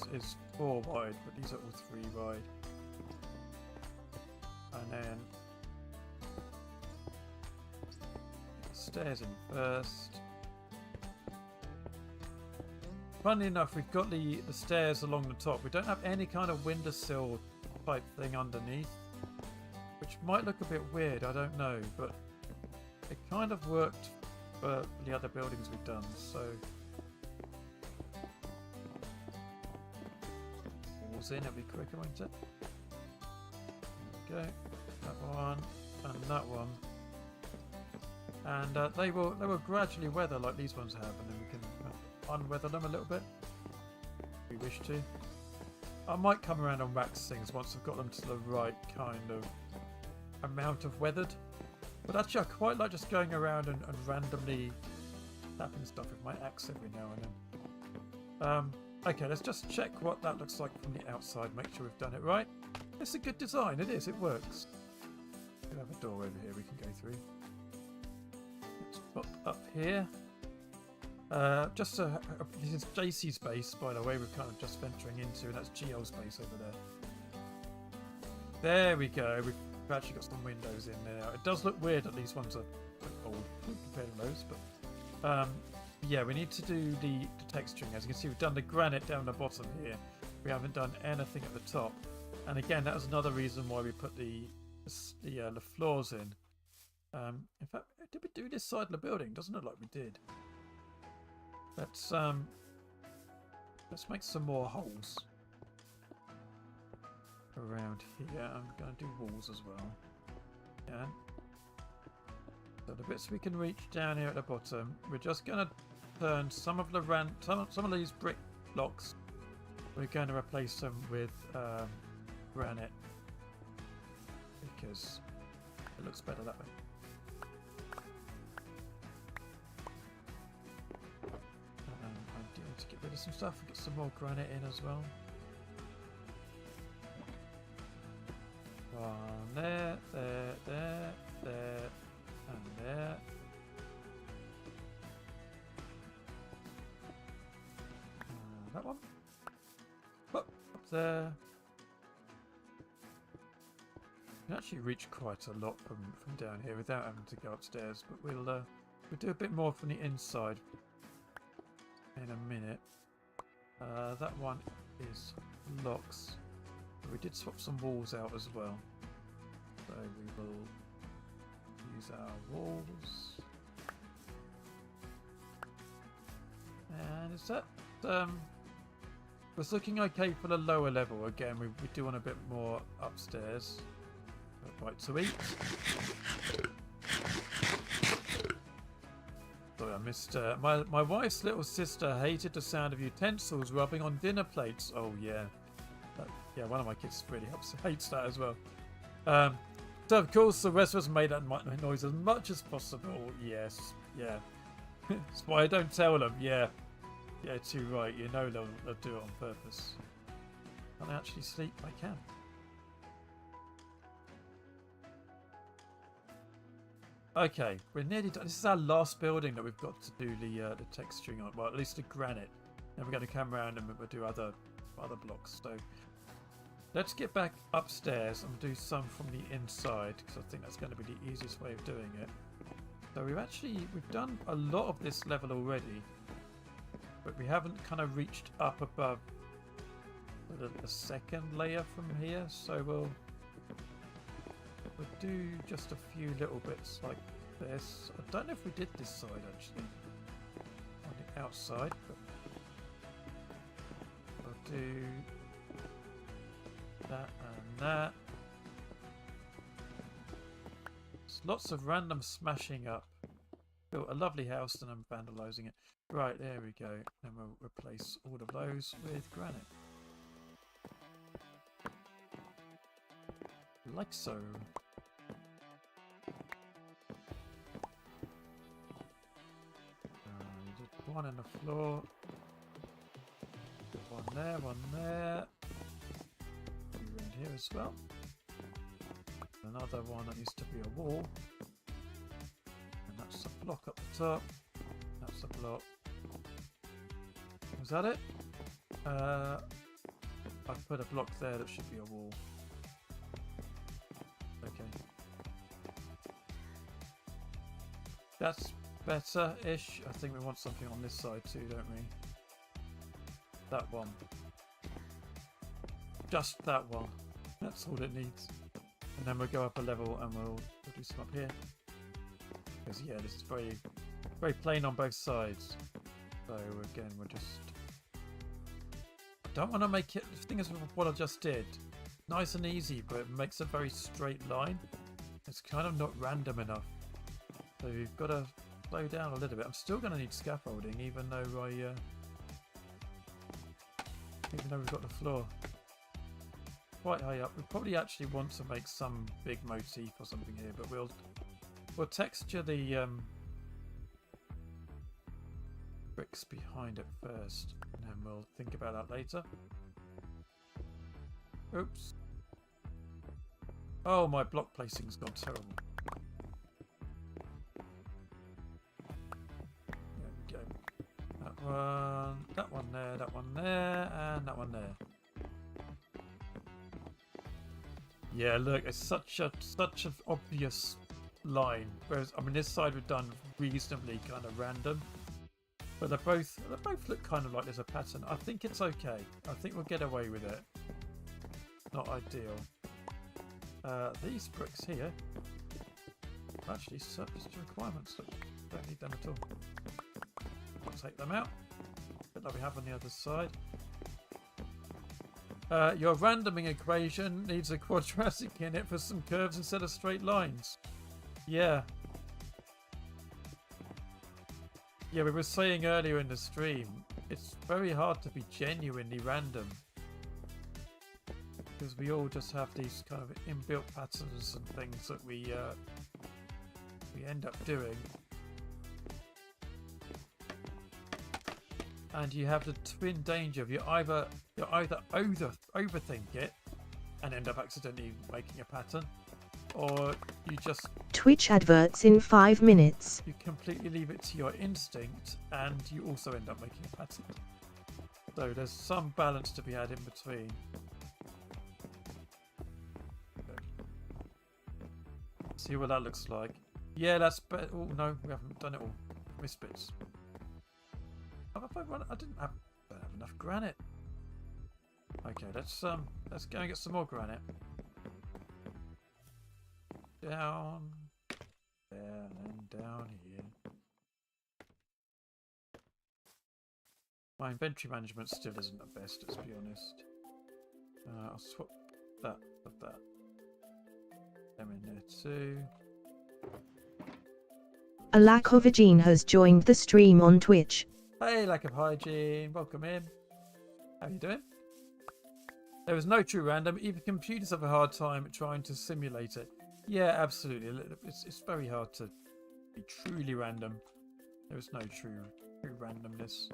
4 wide, but these are all 3 wide. And then stairs in first. Funnily enough, we've got the stairs along the top. We don't have any kind of windowsill type thing underneath, which might look a bit weird, I don't know, but it kind of worked for the other buildings we've done, so walls in, it'll be quicker, won't it? There we go, that one and that one, and they will gradually weather like these ones have, and then we can unweather them a little bit if we wish to. I might come around and wax things once I've got them to the right kind of amount of weathered. But actually I quite like just going around and randomly tapping stuff with my axe every now and then. Okay, let's just check what that looks like from the outside, make sure we've done it right. It's a good design, it is, it works. We have a door over here we can go through. Let's pop up here. This is JC's base, by the way, we're kind of just venturing into, and that's GL's base over there. There we go, we've actually got some windows in there. It does look weird that these ones are old compared to those, but yeah, we need to do the texturing. As you can see, we've done the granite down the bottom here. We haven't done anything at the top. And again, that was another reason why we put the floors in. In fact, did we do this side of the building? Doesn't look like we did. Let's make some more holes around here. I'm going to do walls as well. Yeah. So the bits we can reach down here at the bottom, we're just going to turn some of the some of these brick blocks. We're going to replace them with granite because it looks better that way. To get rid of some stuff, get some more granite in as well. One there, there, and there. That one. Up there. You can actually reach quite a lot from down here without having to go upstairs, but we'll do a bit more from the inside in a minute. That one is locks. We did swap some walls out as well, so we will use our walls. And is that was looking okay for the lower level. Again, we do want a bit more upstairs. Right to eat. Sorry, I missed. My wife's little sister hated the sound of utensils rubbing on dinner plates. Oh yeah, yeah. One of my kids really hates that as well. So of course the rest of us made that noise as much as possible. Yes, yeah. That's why I don't tell them. Yeah, yeah. Too right. You know they'll do it on purpose. Can I actually sleep? I can. Okay, we're nearly done. This is our last building that we've got to do the texturing on. Well, at least the granite. Then we're going to come around and we'll do other blocks. So let's get back upstairs and do some from the inside because I think that's going to be the easiest way of doing it. So we've done a lot of this level already, but we haven't kind of reached up above the second layer from here. So we'll do just a few little bits like this. I don't know if we did this side actually on the outside, but we'll do that and that. There's lots of random smashing up. Built a lovely house and I'm vandalising it. Right, there we go. Then we'll replace all of those with granite. Like so. One on the floor. One there, one there. Around here as well. Another one that needs to be a wall. And that's a block up the top. That's a block. Is that it? I've put a block there that should be a wall. Okay. That's better-ish. I think we want something on this side too, don't we? That one. Just that one. That's all it needs. And then we'll go up a level and we'll do some up here. Because yeah, this is very, very plain on both sides. So again, we'll just... Don't want to make it... The thing is with what I just did, nice and easy, but it makes a very straight line. It's kind of not random enough. So you've got to slow down a little bit. I'm still going to need scaffolding, even though we've got the floor quite high up. We probably actually want to make some big motif or something here, but we'll texture the bricks behind it first, and then we'll think about that later. Oops. Oh, my block placing's gone terrible. There we go. That one there, that one there, and that one there. Yeah, look, it's such an obvious line. Whereas, I mean, this side we've done reasonably kind of random. But they both look kind of like there's a pattern. I think it's okay. I think we'll get away with it. Not ideal. These bricks here actually surplus to requirements. Look, don't need them at all. We'll take them out. Bit like we have on the other side. Your randoming equation needs a quadratic in it for some curves instead of straight lines. Yeah. Yeah, we were saying earlier in the stream, it's very hard to be genuinely random. Because we all just have these kind of inbuilt patterns and things that we end up doing. And you have the twin danger of you either overthink it and end up accidentally making a pattern, or you just Twitch adverts in 5 minutes. you completely leave it to your instinct and you also end up making a pattern. So there's some balance to be had in between. See what that looks like. Yeah, that's better. Oh no, we haven't done it all. Missed bits. I don't have enough granite. Okay, let's go and get some more granite. Down there and down here. My inventory management still isn't the best, let's be honest. I'll swap that with that. Them in there too. A lack of hygiene has joined the stream on Twitch. Hey, lack of hygiene, welcome in. How you doing? There is no true random. Even computers have a hard time trying to simulate it. Yeah, absolutely. It's very hard to be truly random. There is no true randomness.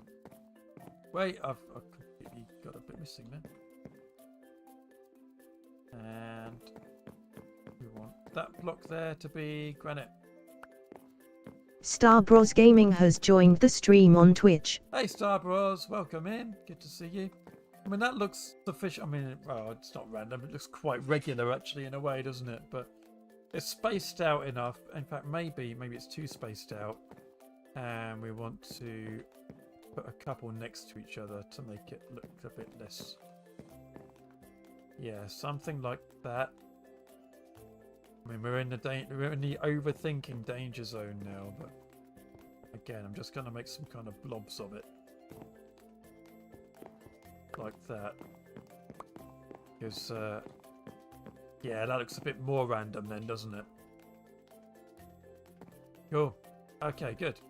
Wait, I've completely got a bit missing then. And we want that block there to be granite. Star Bros Gaming has joined the stream on Twitch. Hey Star Bros, welcome in. Good to see you. I mean, that looks sufficient. I mean, well, it's not random. It looks quite regular actually in a way, doesn't it? But it's spaced out enough. In fact, maybe it's too spaced out. And we want to put a couple next to each other to make it look a bit less. Yeah, something like that. I mean, we're in the overthinking danger zone now, but again, I'm just going to make some kind of blobs of it. Like that. Because, yeah, that looks a bit more random then, doesn't it? Cool. Okay, good.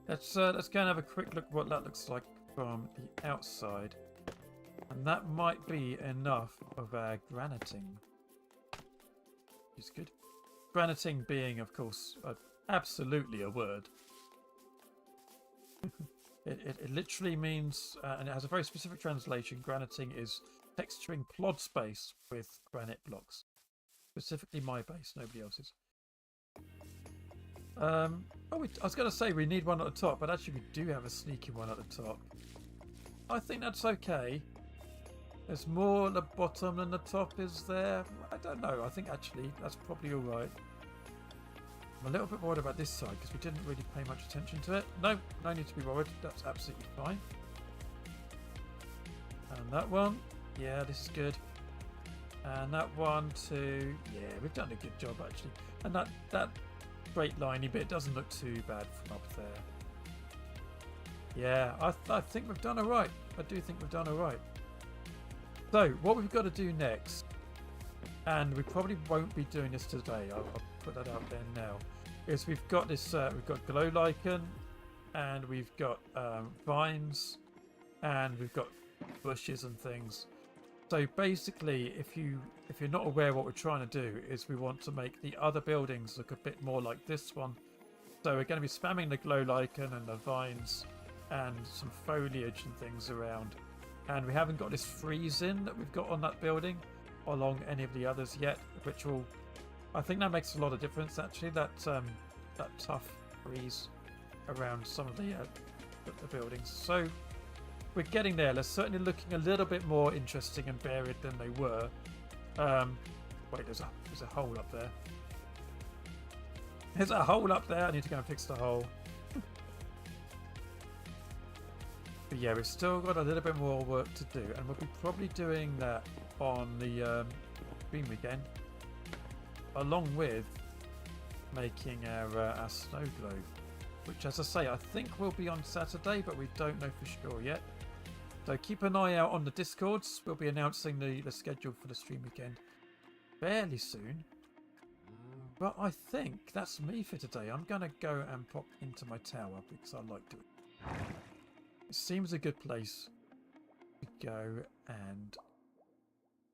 Let's go and have a quick look at what that looks like from the outside. And that might be enough of our graniting. Is good. Graniting being, of course, absolutely a word. it literally means, and it has a very specific translation. Graniting is texturing plod space with granite blocks. Specifically my base, nobody else's. Oh, Oh, I was going to say we need one at the top, but actually we do have a sneaky one at the top. I think that's okay. There's more at the bottom than the top, is there? I don't know. I think actually that's probably all right. I'm a little bit worried about this side because we didn't really pay much attention to it. No, no need to be worried. That's absolutely fine. And that one. Yeah, this is good. And that one too. Yeah, we've done a good job actually. And that straight liney bit doesn't look too bad from up there. Yeah, I think we've done all right. I do think we've done all right. So what we've got to do next, and we probably won't be doing this today, I'll put that out there now, is we've got this, we've got glow lichen, and we've got vines, and we've got bushes and things. So basically, if you're not aware what we're trying to do, is we want to make the other buildings look a bit more like this one. So we're going to be spamming the glow lichen and the vines and some foliage and things around. And we haven't got this freeze in that we've got on that building along any of the others yet, which will, I think that makes a lot of difference actually, that tough freeze around some of the buildings. So we're getting there. They're certainly looking a little bit more interesting and varied than they were. Wait, there's a hole up there. There's a hole up there. I need to go and fix the hole. But yeah, we've still got a little bit more work to do, and we'll be probably doing that on the Dream Weekend, along with making our snow globe, which, as I say, I think will be on Saturday, but we don't know for sure yet. So keep an eye out on the Discords. We'll be announcing the schedule for the Stream Weekend fairly soon. But I think that's me for today. I'm going to go and pop into my tower because I like doing it. It seems a good place to go and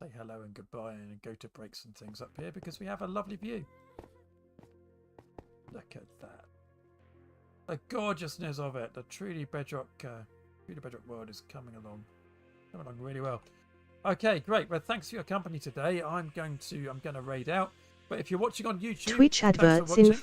say hello and goodbye and go to breaks and things up here because we have a lovely view. Look at that. The gorgeousness of it. The truly bedrock world is coming along really well. Okay, great. Well, thanks for your company today. I'm going to raid out. But if you're watching on YouTube, Twitch thanks for adverts in watching. 5